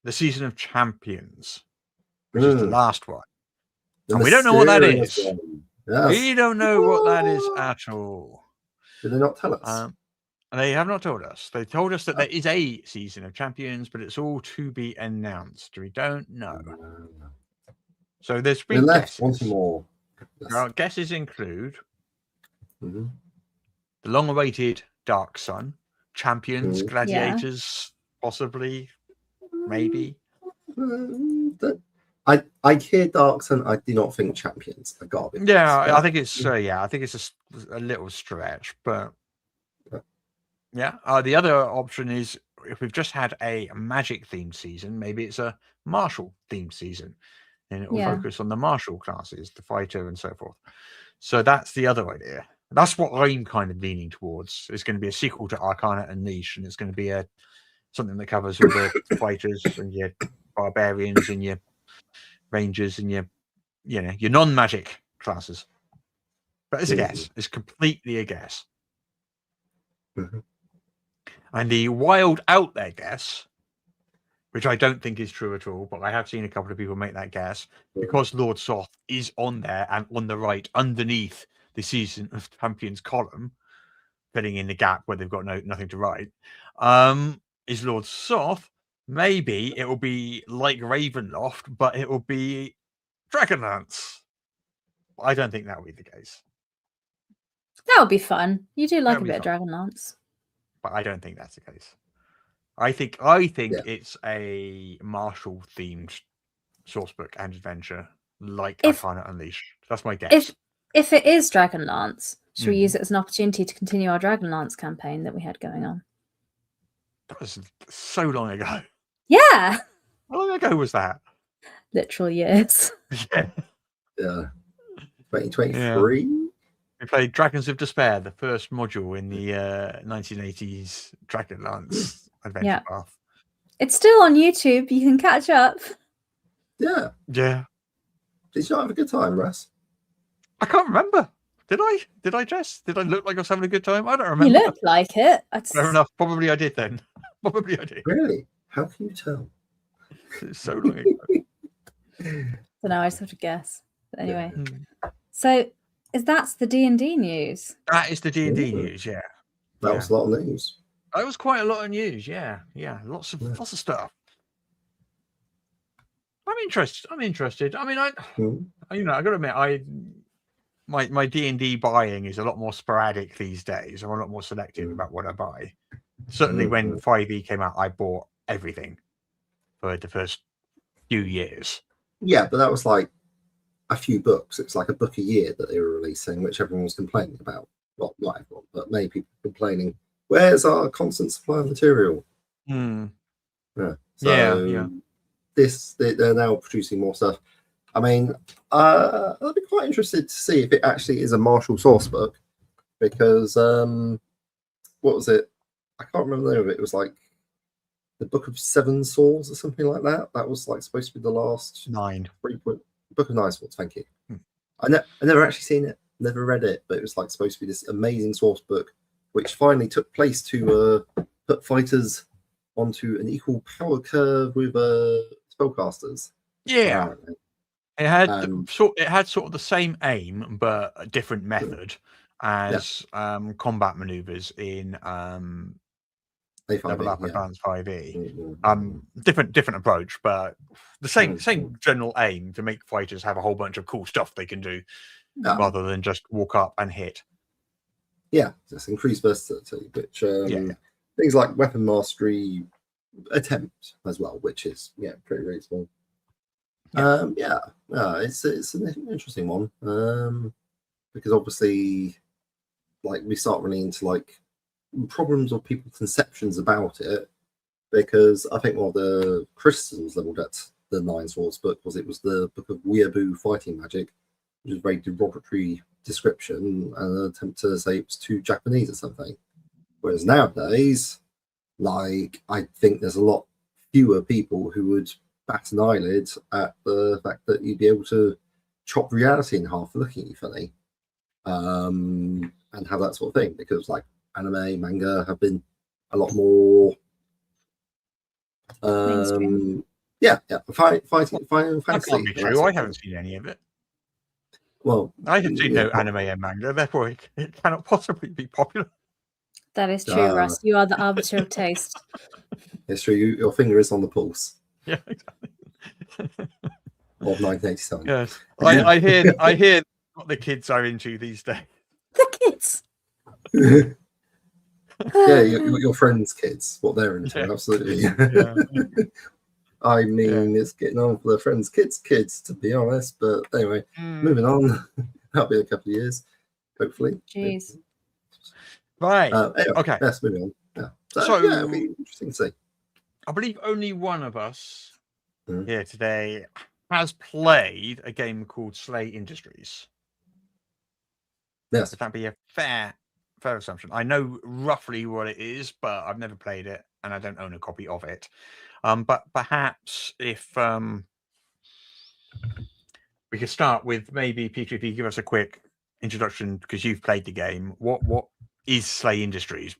the Season of Champions, which is the last one. And we don't know what that is. Yes. We don't know what that is at all. Did they not tell us? They have not told us. They told us that there is a Season of Champions, but it's all to be announced. We don't know. So there's been guesses. Wanting more. Yes. Guesses include the long-awaited Dark Sun, Champions, Gladiators, possibly, maybe. I hear Dark Sun. I do not think Champions are garbage. Yeah, I think it's I think it's a little stretch, but yeah. The other option is if we've just had a magic themed season, maybe it's a martial themed season, and it will focus on the martial classes, the fighter, and so forth. So that's the other idea. That's what I'm kind of leaning towards. It's going to be a sequel to Arcana and Niche, and it's going to be something that covers all the fighters and your barbarians and your rangers and your non-magic classes. But it's a guess. It's completely a guess. And the wild out there guess, which I don't think is true at all, but I have seen a couple of people make that guess, because Lord Soth is on there and on the right underneath the Season of Champions column, filling in the gap where they've got nothing to write, is Lord Soth. Maybe it will be like Ravenloft, but it will be Dragonlance. I don't think that will be the case. That would be fun. You do like a bit of Dragonlance. But I don't think that's the case. I think it's a martial themed sourcebook and adventure like Arcana Unleashed. That's my guess. If it is Dragonlance, should we use it as an opportunity to continue our Dragonlance campaign that we had going on? That was so long ago. Yeah. How long ago was that? Literal years. Yeah. 2023. We played Dragons of Despair, the first module in the 1980s Dragonlance adventure path. It's still on YouTube. You can catch up. Yeah. Yeah. Did you not have a good time, Russ? I can't remember. Did I? Did I, Jess? Did I look like I was having a good time? I don't remember. You looked like it. Fair enough. Probably I did then. Probably I did. Really? How can you tell? It's so long ago. So now I just have to guess. But anyway. So that's the D&D news. That is the D&D news, yeah. That was a lot of news. That was quite a lot of news, yeah. Lots of stuff. I'm interested. I mean, I gotta admit, my D&D buying is a lot more sporadic these days. I'm a lot more selective about what I buy. Certainly when 5e came out, I bought everything for the first few years. Yeah, but that was like a few books. It's like a book a year that they were releasing, which everyone was complaining about. Well, not everyone, but many people complaining. Where's our constant supply of material? Yeah. So they're now producing more stuff. I mean, I'd be quite interested to see if it actually is a martial source book, because what was it? I can't remember the name of it. It was like the Book of Seven Swords or something like that. That was like supposed to be the last 9. Book of Nine Swords. Thank you. I never actually seen it, never read it, but it was like supposed to be this amazing source book, which finally took place to put fighters onto an equal power curve with spellcasters. Yeah. Apparently. It had sort of the same aim, but a different method as combat maneuvers in Level Up Advanced 5e. Different approach, but the same general aim to make fighters have a whole bunch of cool stuff they can do rather than just walk up and hit. Yeah, just increased versatility, which things like weapon mastery attempt as well, which is pretty reasonable. It's an interesting one, because obviously, like, we start running into like problems or people's conceptions about it, because I think one of the criticisms leveled at the Nine Swords book was it was the book of weeaboo fighting magic, which is a very derogatory description and an attempt to say it was too Japanese or something. Whereas nowadays, like, I think there's a lot fewer people who would bat an eyelid at the fact that you'd be able to chop reality in half for looking at you funny, and have that sort of thing, because like anime, manga have been a lot more Mainstream. fighting That fantasy. can't be true. I haven't seen any of it. Well, I have seen no anime and manga, therefore it cannot possibly be popular. That is true, Russ. You are the arbiter of taste. It's true. Your finger is on the pulse Yeah, exactly. of 1987. Yes, I hear what the kids are into these days. The kids. Yeah, your friends' kids, what they're into, absolutely. Yeah. I mean, it's getting on for their friends' kids, to be honest. But anyway, moving on. That'll be a couple of years, hopefully. Jeez. Right. Anyway, okay. Let's move on. Yeah. So yeah, it'll be interesting to see. I believe only one of us here today has played a game called Slate Industries. Yes. Would that be a fair assumption? I know roughly what it is, but I've never played it, and I don't own a copy of it. But perhaps if we could start with maybe Peter, if you give us a quick introduction, because you've played the game. What is Slate Industries?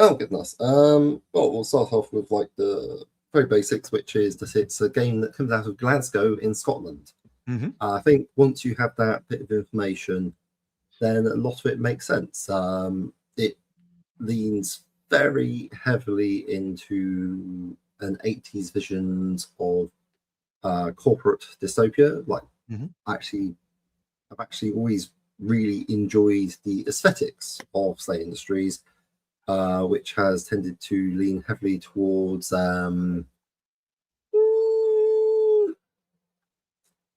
Oh goodness. Well, we'll start off with like the very basics, which is that it's a game that comes out of Glasgow in Scotland. I think once you have that bit of information, then a lot of it makes sense. It leans very heavily into an 80s visions of corporate dystopia. Like, I've actually always really enjoyed the aesthetics of Slate Industries, which has tended to lean heavily towards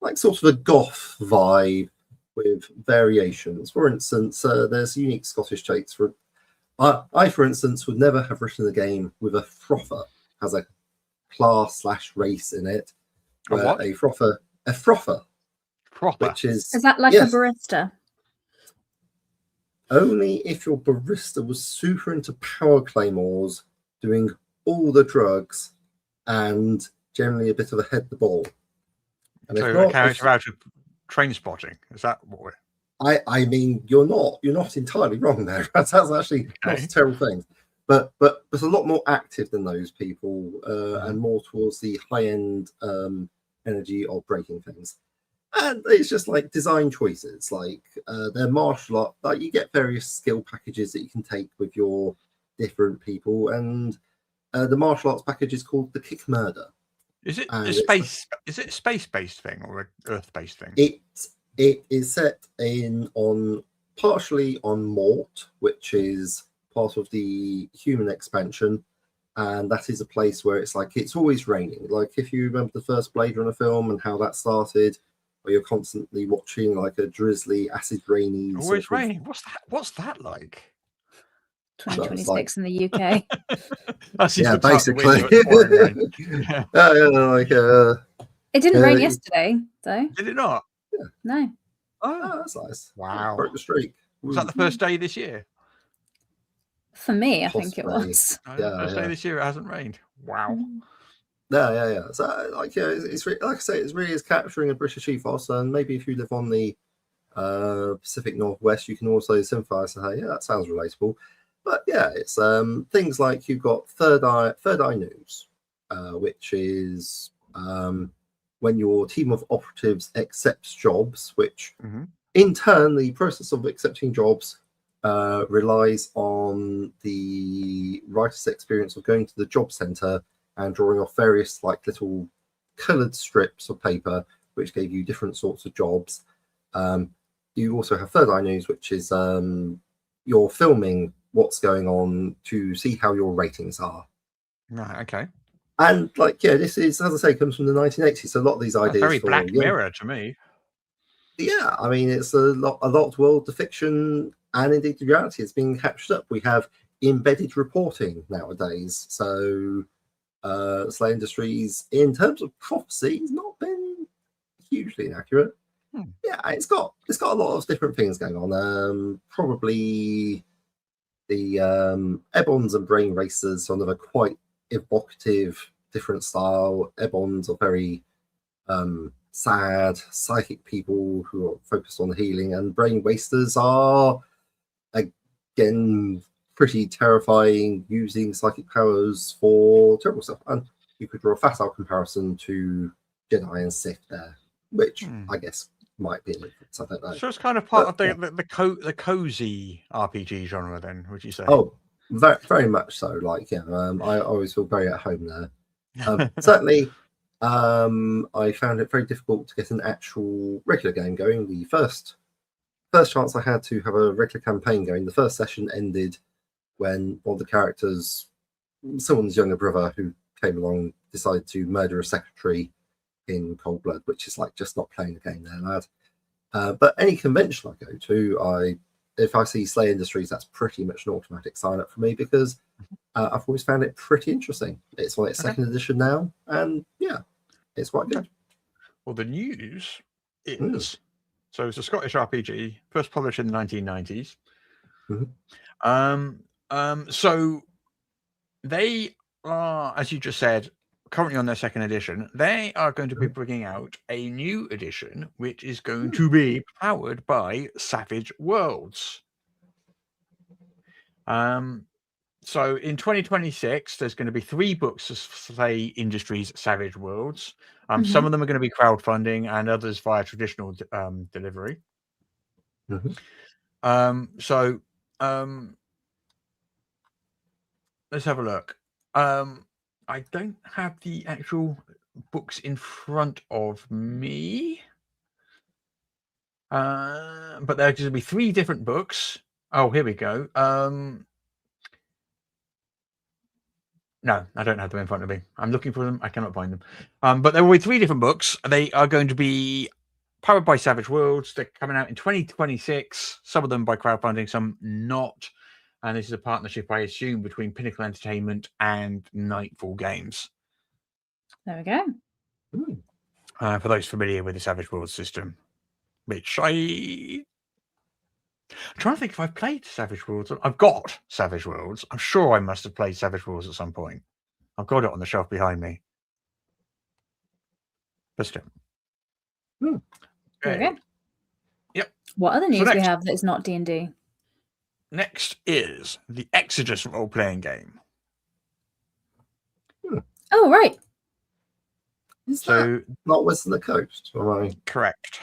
like sort of a goth vibe with variations. For instance, there's unique Scottish traits. I, for instance, would never have written a game with a frother as a class/race in it. Where a frother, which is that like a barista? Only if your barista was super into power claymores, doing all the drugs, and generally a bit of a head the ball. And so if a character out of Train Spotting, is that what we're... I mean, you're not entirely wrong there. That's actually not a terrible thing, but a lot more active than those people, and more towards the high end energy of breaking things. And it's just like design choices, like their martial art. Like, you get various skill packages that you can take with your different people, and the martial arts package is called the Kick Murder. Is it a space? Is it a space-based thing or an Earth-based thing? It is set partially on Mort, which is part of the human expansion, and that is a place where it's like it's always raining. Like, if you remember the first Blade Runner film and how that started, where you're constantly watching like a drizzly, acid rainy. Always raining. What's that like? 2026 in the UK. Yeah, basically. It didn't rain yesterday, though. Did it not? Yeah. No. Oh, that's nice. Wow. Broke the streak. Was that the first day this year? For me, I think it was. First day this year it hasn't rained. Wow. Yeah. So, like, it's like I say, it really is capturing a British ethos, and maybe if you live on the Pacific Northwest, you can also sympathise and say, yeah, that sounds relatable. But yeah, it's things like you've got Third Eye News, which is when your team of operatives accepts jobs, which in turn, the process of accepting jobs relies on the writer's experience of going to the job centre and drawing off various like little coloured strips of paper, which gave you different sorts of jobs. You also have Third Eye News, which is you're filming what's going on to see how your ratings are. Right. Okay. And like, yeah, this is, as I say, comes from the 1980s. So a lot of these ideas, very Black Mirror to me. Yeah, I mean, it's a lot world, the fiction, and indeed the reality is being captured up. We have embedded reporting nowadays. So Slate Industries, in terms of prophecy, has not been hugely inaccurate. Yeah, it's got a lot of different things going on. Probably the Ebons and Brain Racers, sort of a quite evocative, different style. Ebons are very sad, psychic people who are focused on healing, and Brain Wasters are, again, pretty terrifying, using psychic powers for terrible stuff. And you could draw a facile comparison to Jedi and Sith there, which I guess might be a difference. I don't know. So it's kind of part of the cozy RPG genre, then, would you say? Oh, very, very much so. Like, yeah, I always feel very at home there. Certainly, I found it very difficult to get an actual regular game going. The first chance I had to have a regular campaign going, the first session ended when one of the characters, someone's younger brother who came along, decided to murder a secretary in cold blood, which is like just not playing the game there, lad. But any convention I go to, if I see Slay Industries, that's pretty much an automatic sign up for me, because I've always found it pretty interesting. It's on its second edition now, and yeah, it's quite good. Well, the news is so it's a Scottish RPG, first published in the 1990s. So they are, as you just said, currently on their second edition. They are going to be bringing out a new edition, which is going to be powered by Savage Worlds. So in 2026, there's going to be 3 books of Slay Industries Savage Worlds. Some of them are going to be crowdfunding, and others via traditional delivery. Let's have a look. I don't have the actual books in front of me, but there's going to be 3 different books. Oh, here we go. No, I don't have them in front of me. I'm looking for them. I cannot find them. But there will be 3 different books. They are going to be powered by Savage Worlds. They're coming out in 2026. Some of them by crowdfunding, some not. And this is a partnership, I assume, between Pinnacle Entertainment and Nightfall Games. There we go. For those familiar with the Savage Worlds system, which I'm trying to think if I've played Savage Worlds. I've got Savage Worlds. I'm sure I must have played Savage Worlds at some point. I've got it on the shelf behind me. But still. There we go. Yep. What other news we have that is not D&D? Next is the Exodus role-playing game. Oh, right. Is that not Wizards of the Coast? Correct.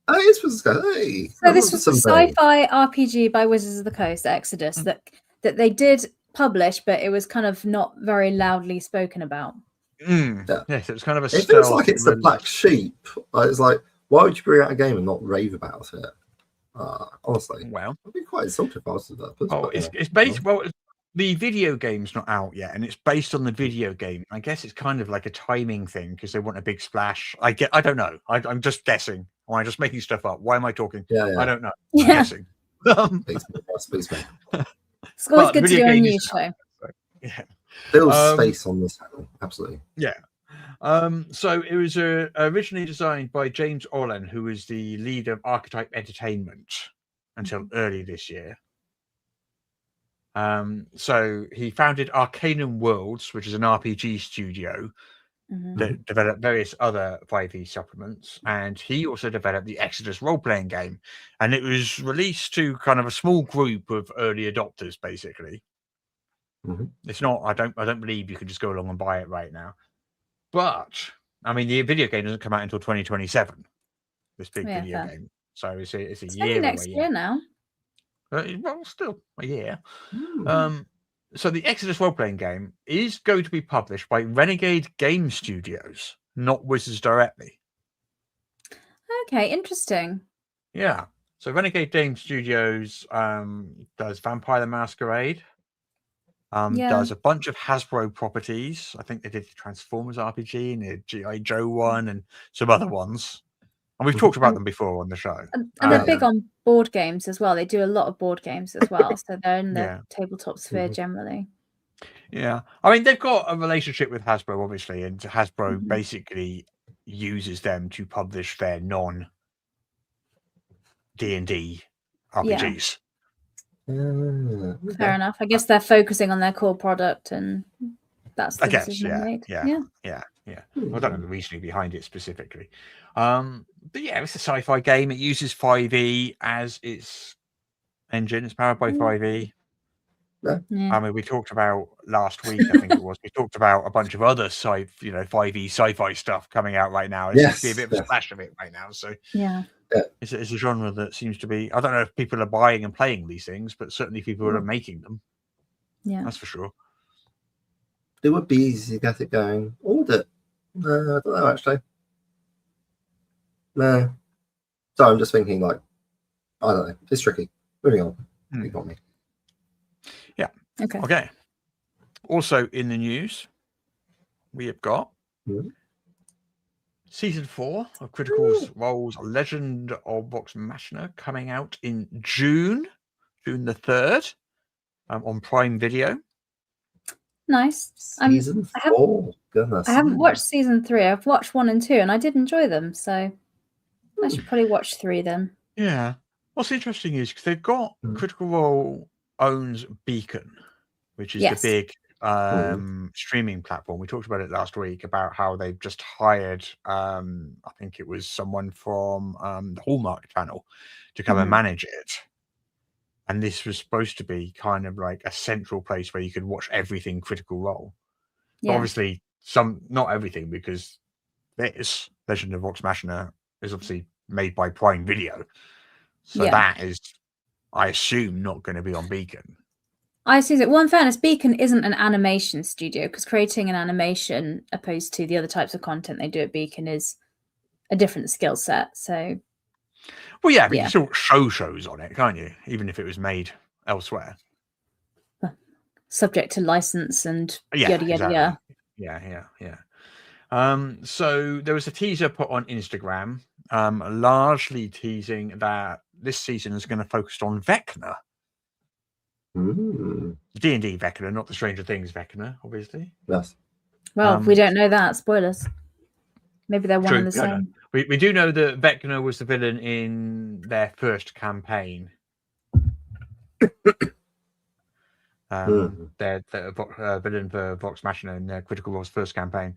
Oh, it's Wizards of the Coast. Hey, so this was a sci-fi RPG by Wizards of the Coast, Exodus, that they did publish, but it was kind of not very loudly spoken about. Yeah. Yes, it was kind of a It feels like it's a black sheep. It's like, why would you bring out a game and not rave about it? Honestly, well, I'd be quite insulted if I was that. It's based. Well, the video game's not out yet, and it's based on the video game. I guess it's kind of like a timing thing because they want a big splash. I don't know. I'm just guessing. Or I'm just making stuff up. Why am I talking? Yeah. I don't know. I'm guessing. Please, man. It's always good to do a news show. Yeah. Bill's space on this channel. Absolutely. Yeah. So it was originally designed by James Orlan, who was the lead of Archetype Entertainment until early this year. So he founded Arcanum Worlds, which is an RPG studio that developed various other 5e supplements, and he also developed the Exodus role-playing game, and it was released to kind of a small group of early adopters, basically. It's not. I don't believe you can just go along and buy it right now. But I mean, the video game doesn't come out until 2027. This big video game, so it's a year next away. Year now. Well, still a year. So the Exodus role-playing game is going to be published by Renegade Game Studios, not Wizards directly. Okay, interesting. Yeah. So Renegade Game Studios does Vampire the Masquerade. Does a bunch of Hasbro properties. I think they did the Transformers RPG and the G.I. Joe one and some other ones. And we've talked about them before on the show. And they're big on board games as well. They do a lot of board games as well. So they're in the tabletop sphere generally. Yeah. I mean, they've got a relationship with Hasbro, obviously, and Hasbro basically uses them to publish their non-D&D RPGs. Fair enough. I guess they're focusing on their core product, and that's the decision they made. Yeah. I don't know the reasoning behind it specifically. But yeah, it's a sci-fi game. It uses 5e as its engine. It's powered by 5e. Yeah. I mean, we talked about last week, I think it was, we talked about a bunch of other 5e sci-fi stuff coming out right now. It seems to be a bit of a splash of it right now. So it's a genre that seems to be, I don't know if people are buying and playing these things, but certainly people are making them. Yeah. That's for sure. It would be easy to get it going. Order. No, I don't know, actually. No. So I'm just thinking, like, I don't know. It's tricky. Moving on. You got me. Yeah. Okay. Also in the news, we have got Season 4 of Critical Role's Legend of Vox Machina coming out in June the 3rd, on Prime Video. Nice. Season 4. Goodness. I haven't watched season 3. I've watched 1 and 2, and I did enjoy them. So I should probably watch 3 then. Yeah. What's interesting is because they've got Critical Role owns Beacon, which is the big streaming platform. We talked about it last week about how they've just hired, I think it was someone from the Hallmark channel to come and manage it. And this was supposed to be kind of like a central place where you could watch everything Critical Role. Yeah. Obviously, not everything, because this Legend of Vox Machina is obviously made by Prime Video. So that is, I assume, not going to be on Beacon. I see that. Well, in fairness, Beacon isn't an animation studio, because creating an animation opposed to the other types of content they do at Beacon is a different skill set. So, well, yeah, but you can still show shows on it, can't you? Even if it was made elsewhere. Subject to license and yada yada yada. Yeah. So there was a teaser put on Instagram, largely teasing that this season is going to focus on Vecna. D&D Vecna, not the Stranger Things Vecna, obviously. Yes. Well, we don't know that. Spoilers. Maybe they're one and the same. We do know that Vecna was the villain in their first campaign. They're the villain for Vox Machina in their Critical Role's first campaign.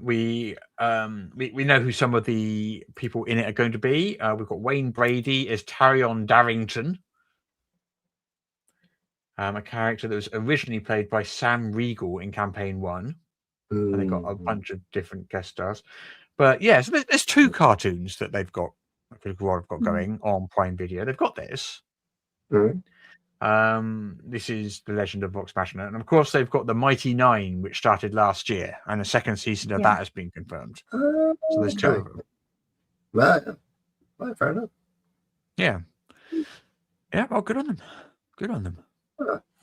We know who some of the people in it are going to be. We've got Wayne Brady as Tarion Darrington, a character that was originally played by Sam Riegel in Campaign 1. And they got a bunch of different guest stars. But yeah, so there's 2 cartoons that they've got, Critical Role have got going on Prime Video. They've got this. This is the Legend of Vox Machina, and of course they've got the Mighty 9, which started last year, and the second season of that has been confirmed. So there's 2 of them. Right, fair enough. Yeah. Well, good on them. Good on them.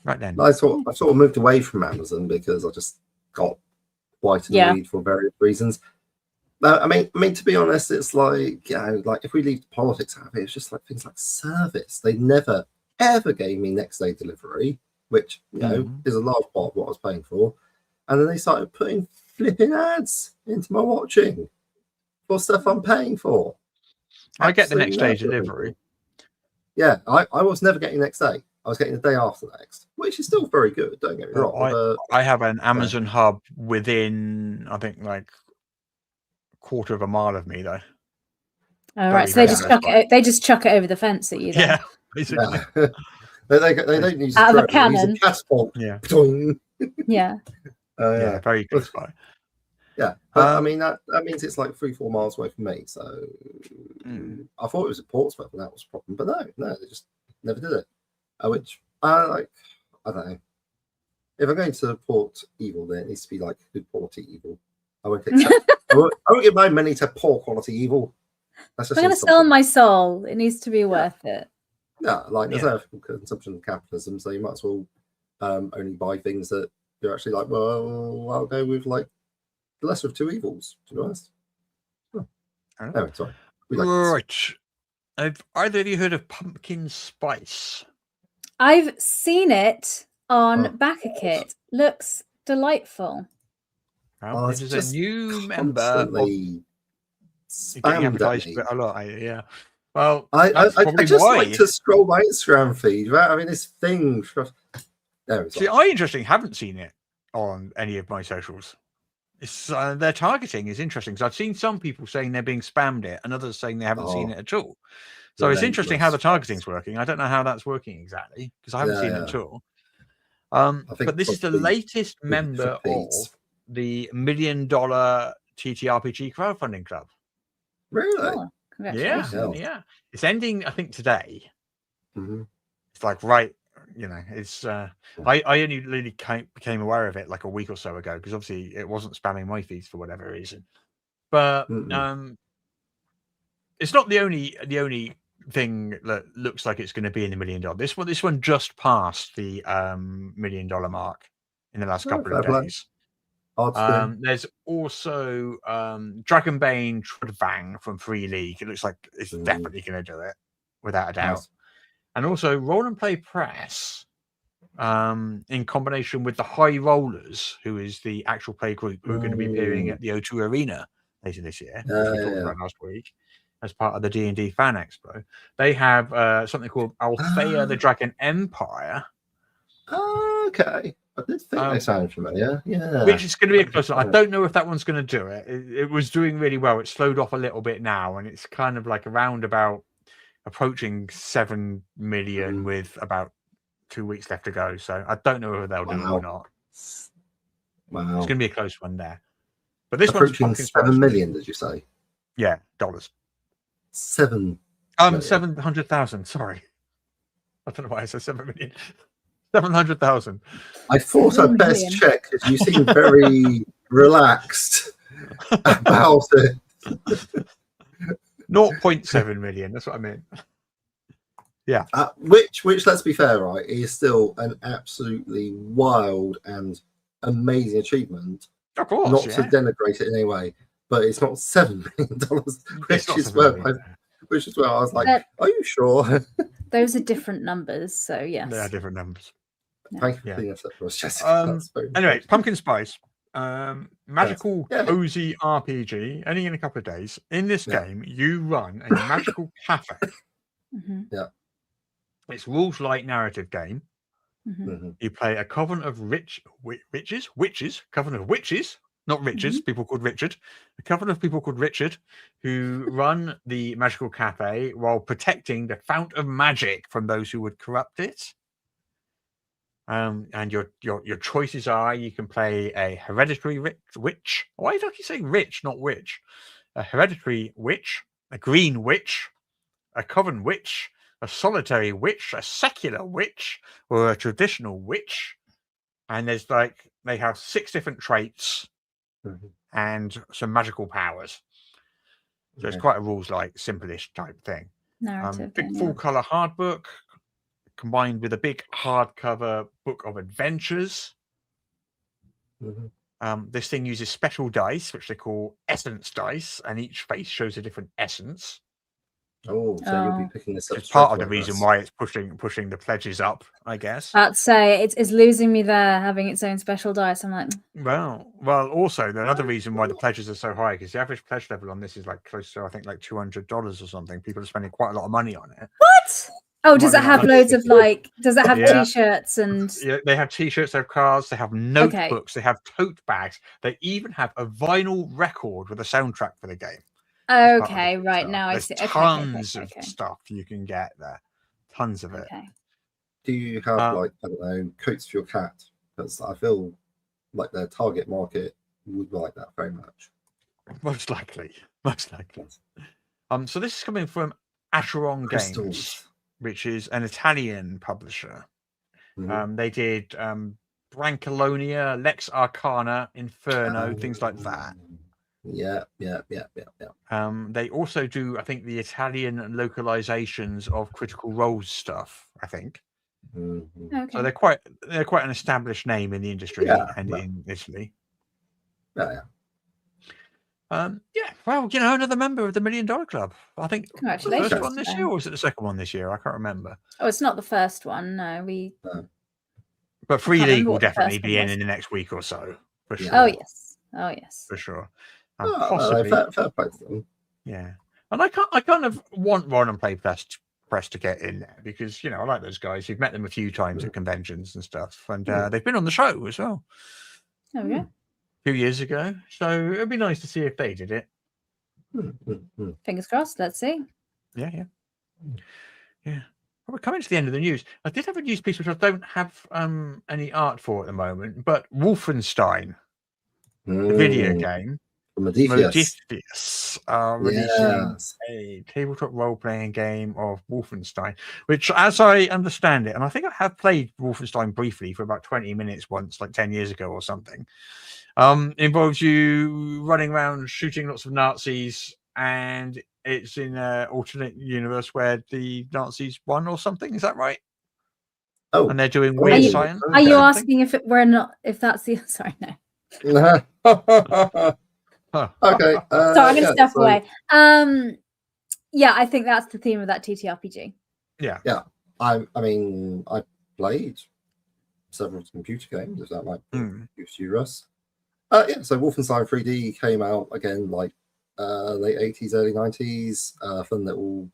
Right then. I sort of moved away from Amazon because I just got quite in the lead for various reasons. I mean, to be honest, it's like, like if we leave politics out of it, it's just like things like service. They never ever gave me next day delivery, which is a large part of what I was paying for. And then they started putting flipping ads into my watching for stuff I'm paying for. I get the next day delivery. Yeah, I was never getting next day. I was getting the day after next, which is still very good. Don't get me wrong. I have an Amazon hub within, I think, like a quarter of a mile of me, though. All right, so they just chuck it over the fence at you. Then. Yeah, basically. they don't use out of a cannon. They use a catapult. Yeah. Yeah, very good. Yeah, but I mean that means it's like 3-4 miles away from me. So I thought it was at Portsmouth, and that was a problem. But no, they just never did it. Which I don't know. If I'm going to port evil, then it needs to be like good quality evil. I won't accept. I won't give my money to poor quality evil. That's just I'm going to sell my soul. It needs to be worth it. Yeah, like there's no ethical consumption of capitalism, so you might as well only buy things that you're actually like, well, I'll go with like the lesser of 2 evils, to be honest. Anyway, sorry. Right. Have either of you heard of pumpkin spice? I've seen it on BackerKit. Looks delightful. This is a new member. Getting advertised a lot, yeah. Well, I just why. like to scroll my Instagram feed without having this thing. There it's See, like. I interestingly haven't seen it on any of my socials. It's their targeting is interesting because I've seen some people saying they're being spammed it, and others saying they haven't seen it at all. So it's interesting how the targeting's working. I don't know how that's working exactly because I haven't seen it at all. But this is the latest member of the $1 million TTRPG crowdfunding club. Really? Oh, congratulations. Yeah. It's ending, I think, today. Mm-hmm. It's like it's. I only really became aware of it like a week or so ago because obviously it wasn't spamming my feeds for whatever reason. But it's not the only thing that looks like it's going to be in the $1 million. This one just passed the $1 million mark in the last couple of days. There's also Dragonbane Trudvang from Free League. It looks like it's definitely going to do it without a doubt. Nice. And also Roll and Play Press, in combination with the High Rollers, who is the actual play group who are going to be appearing at the O2 Arena later this year, which we talked about last week, as part of the D&D Fan Expo. They have something called Althea the Dragon Empire. Okay. I did think they sounded familiar. Yeah. Which is going to be a close one. I don't know if that one's going to do it. It was doing really well. It slowed off a little bit now, and it's kind of like around about approaching 7 million with about 2 weeks left to go. So I don't know whether they'll do it or not. Wow. It's going to be a close one there. But this approaching one's 7 million, did you say? Yeah, dollars. 700,000. Sorry. I don't know why I said 7 million. 700,000. I thought I'd best check because you seem very relaxed about it. 0.7 million. That's what I meant. Yeah. Which, let's be fair, right, is still an absolutely wild and amazing achievement. Of course. Not to denigrate it in any way, but it's not $7 million, which is where I was like, are you sure? Those are different numbers, so yes. They are different numbers. Thank you for the Jessica. Anyway, Pumpkin Spice. Magical cozy RPG, ending in a couple of days. In this game, you run a magical cafe. Yeah. It's rules light narrative game. You play a coven of witches, coven of witches, not riches, people called Richard. A couple of people called Richard who run the magical cafe while protecting the fount of magic from those who would corrupt it. And your choices are: you can play a hereditary witch. Why don't you say rich, not witch? A hereditary witch, a green witch, a coven witch, a solitary witch, a secular witch, or a traditional witch. And they have 6 different traits and some magical powers. So it's quite a rules-like, simple-ish type thing. Narrative. Big full-color hard book, combined with a big hardcover book of adventures. This thing uses special dice, which they call essence dice, and each face shows a different essence. So you'll be picking this up. It's part of the reason why it's pushing the pledges up, I guess. I'd say it's losing me there, having its own special dice. I'm like, well. Also, the other reason why the pledges are so high because the average pledge level on this is like close to, I think, like $200 or something. People are spending quite a lot of money on it. What? Oh, does it have loads of does it have t-shirts and... Yeah, they have t-shirts, they have cards, they have notebooks, they have tote bags. They even have a vinyl record with a soundtrack for the game. Okay, right, now I see. Tons of stuff you can get there. Tons of it. Do you have, I don't know, coats for your cat? Because I feel like their target market would like that very much. Most likely. So this is coming from Acheron Games, which is an Italian publisher. They did Brancalonia, Lex Arcana, Inferno, things like that. Yeah. They also do, I think, the Italian localizations of Critical Role stuff, I think. So they're quite an established name in the industry and in Italy. Well, another member of the $1 Million Club. I think the first one this year, or was it the second one this year? I can't remember. Oh, it's not the first one. No, But Free League will definitely be in the next week or so, for sure. Oh yes, for sure. Possibly. Fair play to them. Yeah, And I kind of want Ron and Play Press to get in there because, I like those guys. We've met them a few times at conventions and stuff. And they've been on the show as well. There we go. A few years ago. So it'd be nice to see if they did it. Fingers crossed. Let's see. Yeah. Well, we're coming to the end of the news. I did have a news piece which I don't have any art for at the moment, but Wolfenstein, the video game, Modiphius releasing a tabletop role-playing game of Wolfenstein, which, as I understand it, and I think I have played Wolfenstein briefly for about 20 minutes once, like 10 years ago or something, involves you running around shooting lots of Nazis, and it's in an alternate universe where the Nazis won or something. Is that right? Oh, and they're doing weird science. Are you asking if that's the? Sorry, no. Okay. So I'm going to step away. Yeah, I think that's the theme of that TTRPG. Yeah. I mean, I played several computer games. Is that like use you, Russ? Yeah. So Wolfenstein 3D came out again, like late 80s, early 90s. Fun little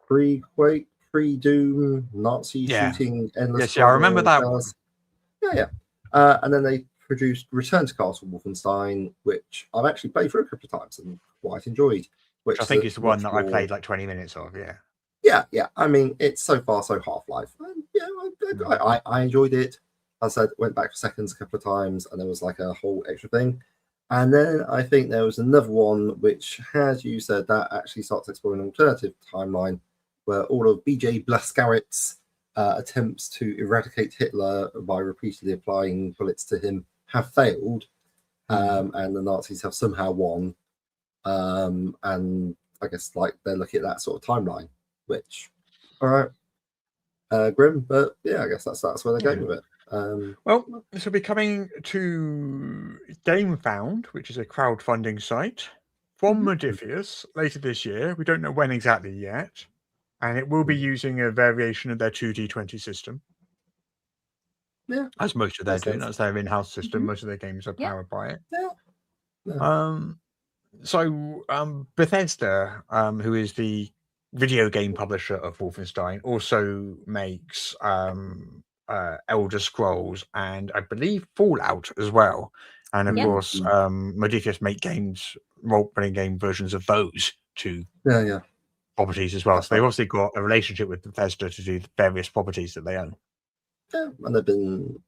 pre-Quake, pre-Doom, Nazi shooting, endless. Yes, I remember that one. Yeah. And then they produced Return to Castle Wolfenstein, which I've actually played through a couple of times and quite enjoyed. Which I think is the one that I played like 20 minutes of. Yeah. I mean, it's so far so Half-Life. I enjoyed it. As I said, went back for seconds a couple of times, and there was like a whole extra thing. And then I think there was another one which, as you said, that actually starts exploring an alternative timeline where all of B.J. Blazkowicz's attempts to eradicate Hitler by repeatedly applying bullets to him have failed, and the Nazis have somehow won. And I guess like they're looking at that sort of timeline, which, all right, grim, but yeah, I guess that's where they're going with it. Well, this will be coming to GameFound, which is a crowdfunding site, from Modiphius later this year. We don't know when exactly yet, and it will be using a variation of their 2D20 system. Yeah, as most of their doing. That's their in-house system. Most of their games are powered by it. So Bethesda, who is the video game publisher of Wolfenstein, also makes Elder Scrolls and I believe Fallout as well. And of course, Modiphius make games, role-playing game versions of those two properties as well. That's so they've obviously got a relationship with Bethesda to do the various properties that they own. Yeah, and they've been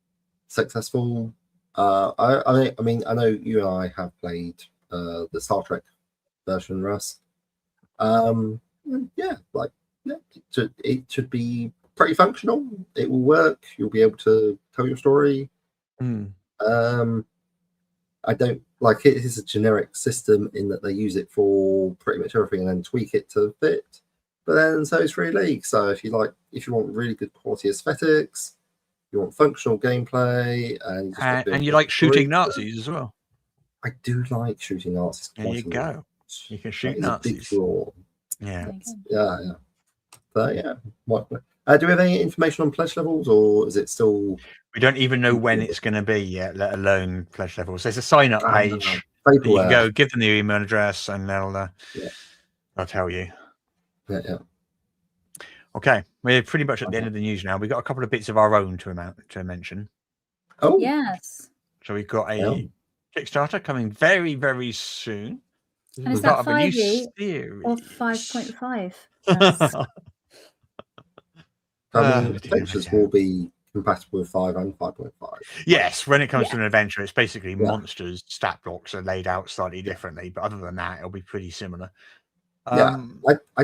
successful. I mean, I know you and I have played the Star Trek version, Russ. It should be pretty functional. It will work. You'll be able to tell your story. I don't like it. It's a generic system in that they use it for pretty much everything and then tweak it to fit. But then so is Free League. So if you want really good quality aesthetics, you want functional gameplay, and you like shooting Nazis as well. I do like shooting Nazis. There you go. You can shoot Nazis. Yeah. So yeah. Do we have any information on pledge levels, or is it still? We don't even know when it's going to be yet, let alone pledge levels. There's a sign-up page. You can go, give them the email address, and they'll tell you. Yeah. Okay, we're pretty much at the end of the news now. We've got a couple of bits of our own to mention. Oh yes. So we've got a Kickstarter coming very, very soon. And is that 5e or 5.5? Adventures will be compatible with 5 and 5.5. Yes, when it comes to an adventure, it's basically monsters. Stat blocks are laid out slightly differently, but other than that, it'll be pretty similar. I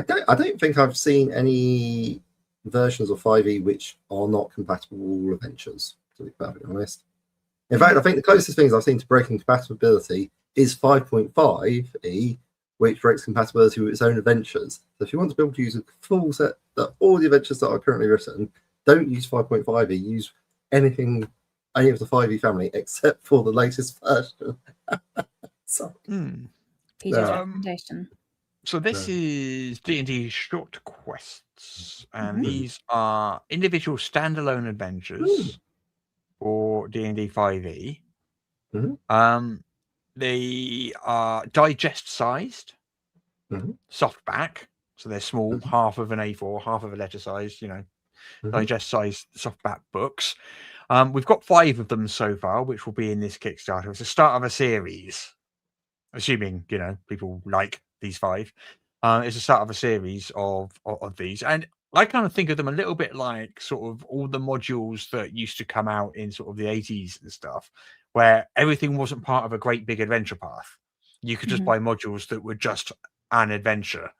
don't think I've seen any versions of 5e which are not compatible with all adventures, to be perfectly honest. In fact, I think the closest things I've seen to breaking compatibility is 5.5e, which breaks compatibility with its own adventures. So if you want to be able to use a full set of all the adventures that are currently written, don't use 5.5e, use any of the 5e family except for the latest version. PJ's recommendation. So this is D&D Short Quests, and these are individual standalone adventures for D&D 5e. They are digest-sized, softback. So they're small, half of an A4, half of a letter size, digest size softback books. We've got 5 of them so far, which will be in this Kickstarter. It's the start of a series, assuming, people like these 5. It's the start of a series of these. And I kind of think of them a little bit like sort of all the modules that used to come out in sort of the 80s and stuff, where everything wasn't part of a great big adventure path. You could just buy modules that were just an adventure.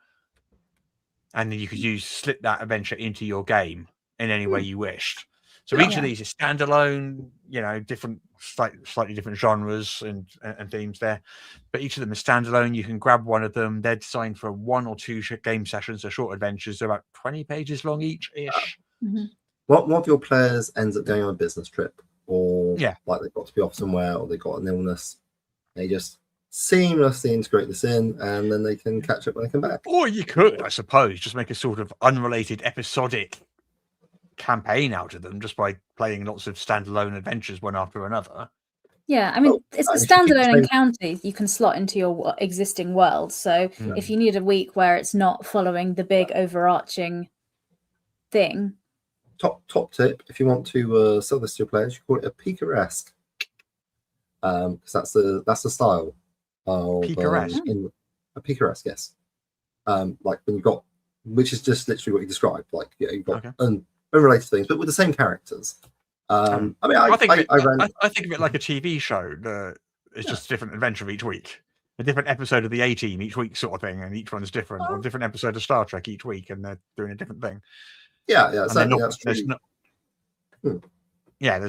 And then you could slip that adventure into your game in any way you wished. So each of these is standalone, different, slightly different genres and themes there. But each of them is standalone. You can grab one of them. They're designed for 1 or 2 game sessions. They're short adventures. They're about 20 pages long each-ish. One of your players ends up going on a business trip, or like they've got to be off somewhere, or they've got an illness. They just seamlessly integrate this in, and then they can catch up when they come back. Or you could, I suppose, just make a sort of unrelated episodic campaign out of them just by playing lots of standalone adventures one after another. Yeah, I mean, it's a standalone encounter you can slot into your existing world. So if you need a week where it's not following the big overarching thing. Top tip, if you want to sell this to your players, you call it a picaresque. Because that's the style. Picaresque? A picaresque, yes. Like when you've got, which is just literally what you described. Like you've got unrelated things, but with the same characters. I mean, I think of it like a TV show that is just a different adventure each week, a different episode of the A-Team each week, sort of thing, and each one's different, or a different episode of Star Trek each week, and they're doing a different thing. Yeah. There's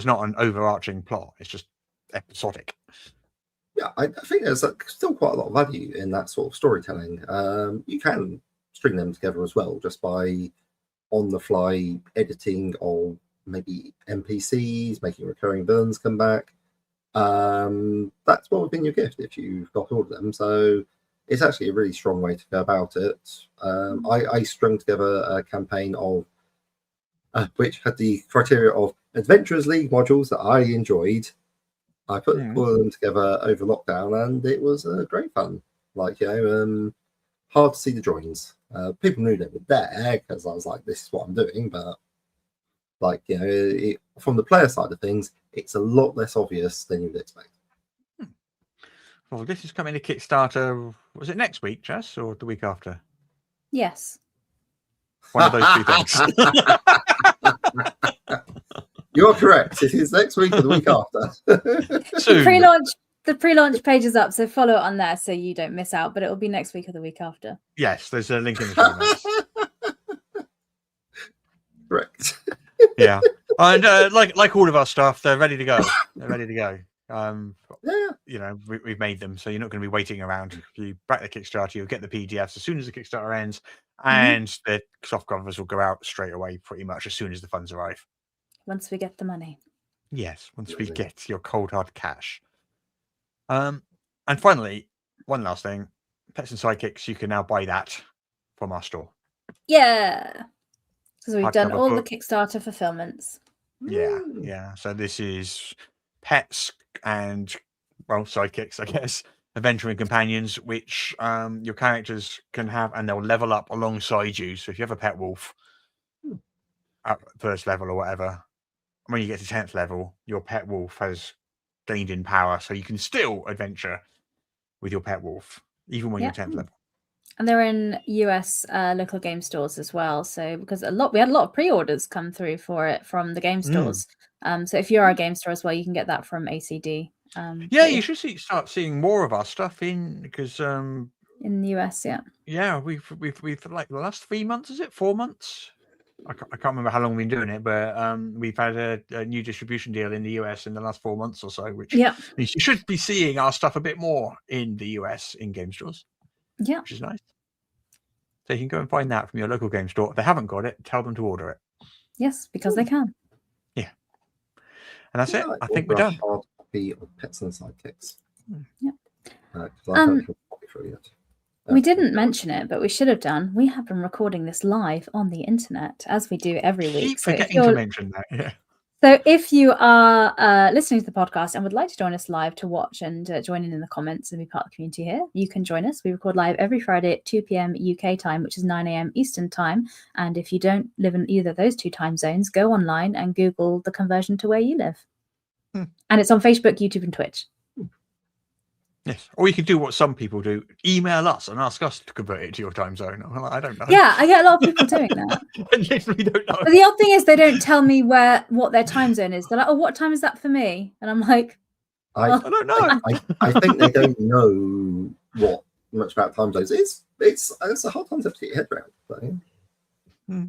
not an overarching plot. It's just episodic. Yeah, I think there's still quite a lot of value in that sort of storytelling. You can string them together as well, just by on-the-fly editing of maybe NPCs, making recurring villains come back. That's what would be your gift if you've got all of them. So it's actually a really strong way to go about it. I strung together a campaign of which had the criteria of Adventurers League modules that I enjoyed. I put all of them together over lockdown, and it was great fun. Like, hard to see the joins. People knew they were there because I was like, this is what I'm doing. But, like, from the player side of things, it's a lot less obvious than you'd expect. Well, this is coming to Kickstarter. Was it next week, Jess, or the week after? Yes. One of those two things. You're correct. It is next week or the week after. Soon. The pre-launch page is up, so follow it on there so you don't miss out. But it will be next week or the week after. Yes, there's a link in the show notes. Correct. Yeah, and like all of our stuff, they're ready to go. We've made them, so you're not going to be waiting around. If you back the Kickstarter, you'll get the PDFs as soon as the Kickstarter ends, and the soft covers will go out straight away, pretty much as soon as the funds arrive. Once we get the money. Yes, once we get your cold hard cash. And finally, one last thing: Pets and Sidekicks. You can now buy that from our store. Yeah, because we've done all book. The Kickstarter fulfillments. Yeah. So this is pets and sidekicks, I guess, adventuring companions, which your characters can have, and they'll level up alongside you. So if you have a pet wolf at first level or whatever, when you get to 10th level, your pet wolf has gained in power, so you can still adventure with your pet wolf even when you're 10th level. And they're in US local game stores as well. So because we had a lot of pre-orders come through for it from the game stores. So if you're a game store as well, you can get that from ACD. You should start seeing more of our stuff in, because in the US, we've like the last 3 months, is it 4 months? I can't remember how long we've been doing it, but we've had a new distribution deal in the US in the last 4 months or so, which means you should be seeing our stuff a bit more in the US in game stores. Yeah, which is nice. So you can go and find that from your local game store. If they haven't got it, tell them to order it. Yes, because they can. Yeah, and that's it. I think we're done. Hard copy of Pets and Sidekicks. We didn't mention it, but we should have done. We have been recording this live on the internet, as we do every week. Keep forgetting to mention that. Yeah. So if you are listening to the podcast and would like to join us live to watch and join in the comments and be part of the community here, you can join us. We record live every Friday at 2 p.m. UK time, which is 9 a.m. Eastern time. And if you don't live in either of those two time zones, go online and Google the conversion to where you live. And it's on Facebook, YouTube, and Twitch. Yes, or you could do what some people do: email us and ask us to convert it to your time zone. Well, I don't know. Yeah, I get a lot of people doing that. I literally don't know. But the odd thing is, they don't tell me what their time zone is. They're like, "Oh, what time is that for me?" And I'm like, I don't know. I think they don't know what much about time zones. It's a hard concept to get your head around. But, yeah.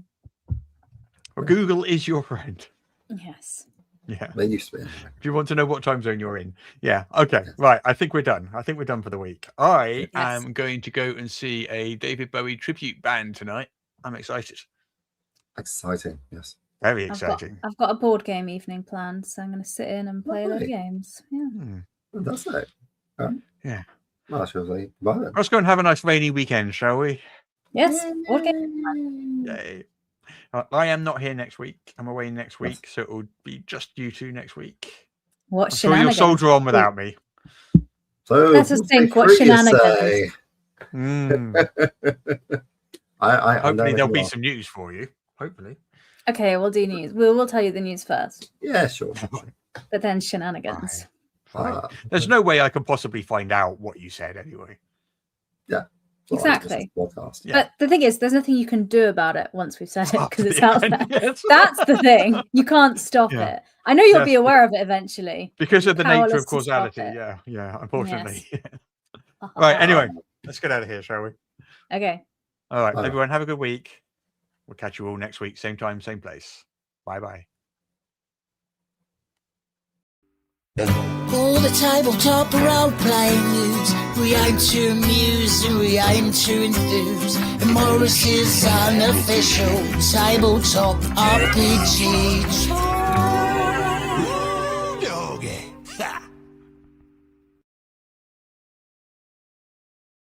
Well, Google is your friend. Yes. Yeah. They used to be. Do you want to know what time zone you're in? Yeah. Okay. Yes. Right. I think we're done. For the week. I am going to go and see a David Bowie tribute band tonight. I'm excited. Exciting. Yes. Very exciting. I've got a board game evening planned, so I'm going to sit in and play a lot of games. Yeah. That's it. Yeah. Well, shall we? Well, let's go and have a nice rainy weekend, shall we? Yes. Board game. Yay. I am not here next week. I'm away next week, so it will be just you two next week. What sure you'll soldier on without me. So let us think what shenanigans. Hopefully there'll be some news for you. Hopefully. Okay, we'll do news. We'll tell you the news first. Yeah, sure. But then shenanigans. There's no way I can possibly find out what you said anyway. Yeah. Exactly. Podcast. But the thing is, there's nothing you can do about it once we've said it because it's out there. Yes. That's the thing. You can't stop it. I know you'll be aware of it eventually. Because of the nature of causality. Yeah, unfortunately. Yes. Right, anyway, let's get out of here, shall we? Okay. All right, everyone, have a good week. We'll catch you all next week, same time, same place. Bye-bye. All the tabletop role-playing news. We aim to amuse and we aim to enthuse. And Morrus is unofficial tabletop RPG. Doggy.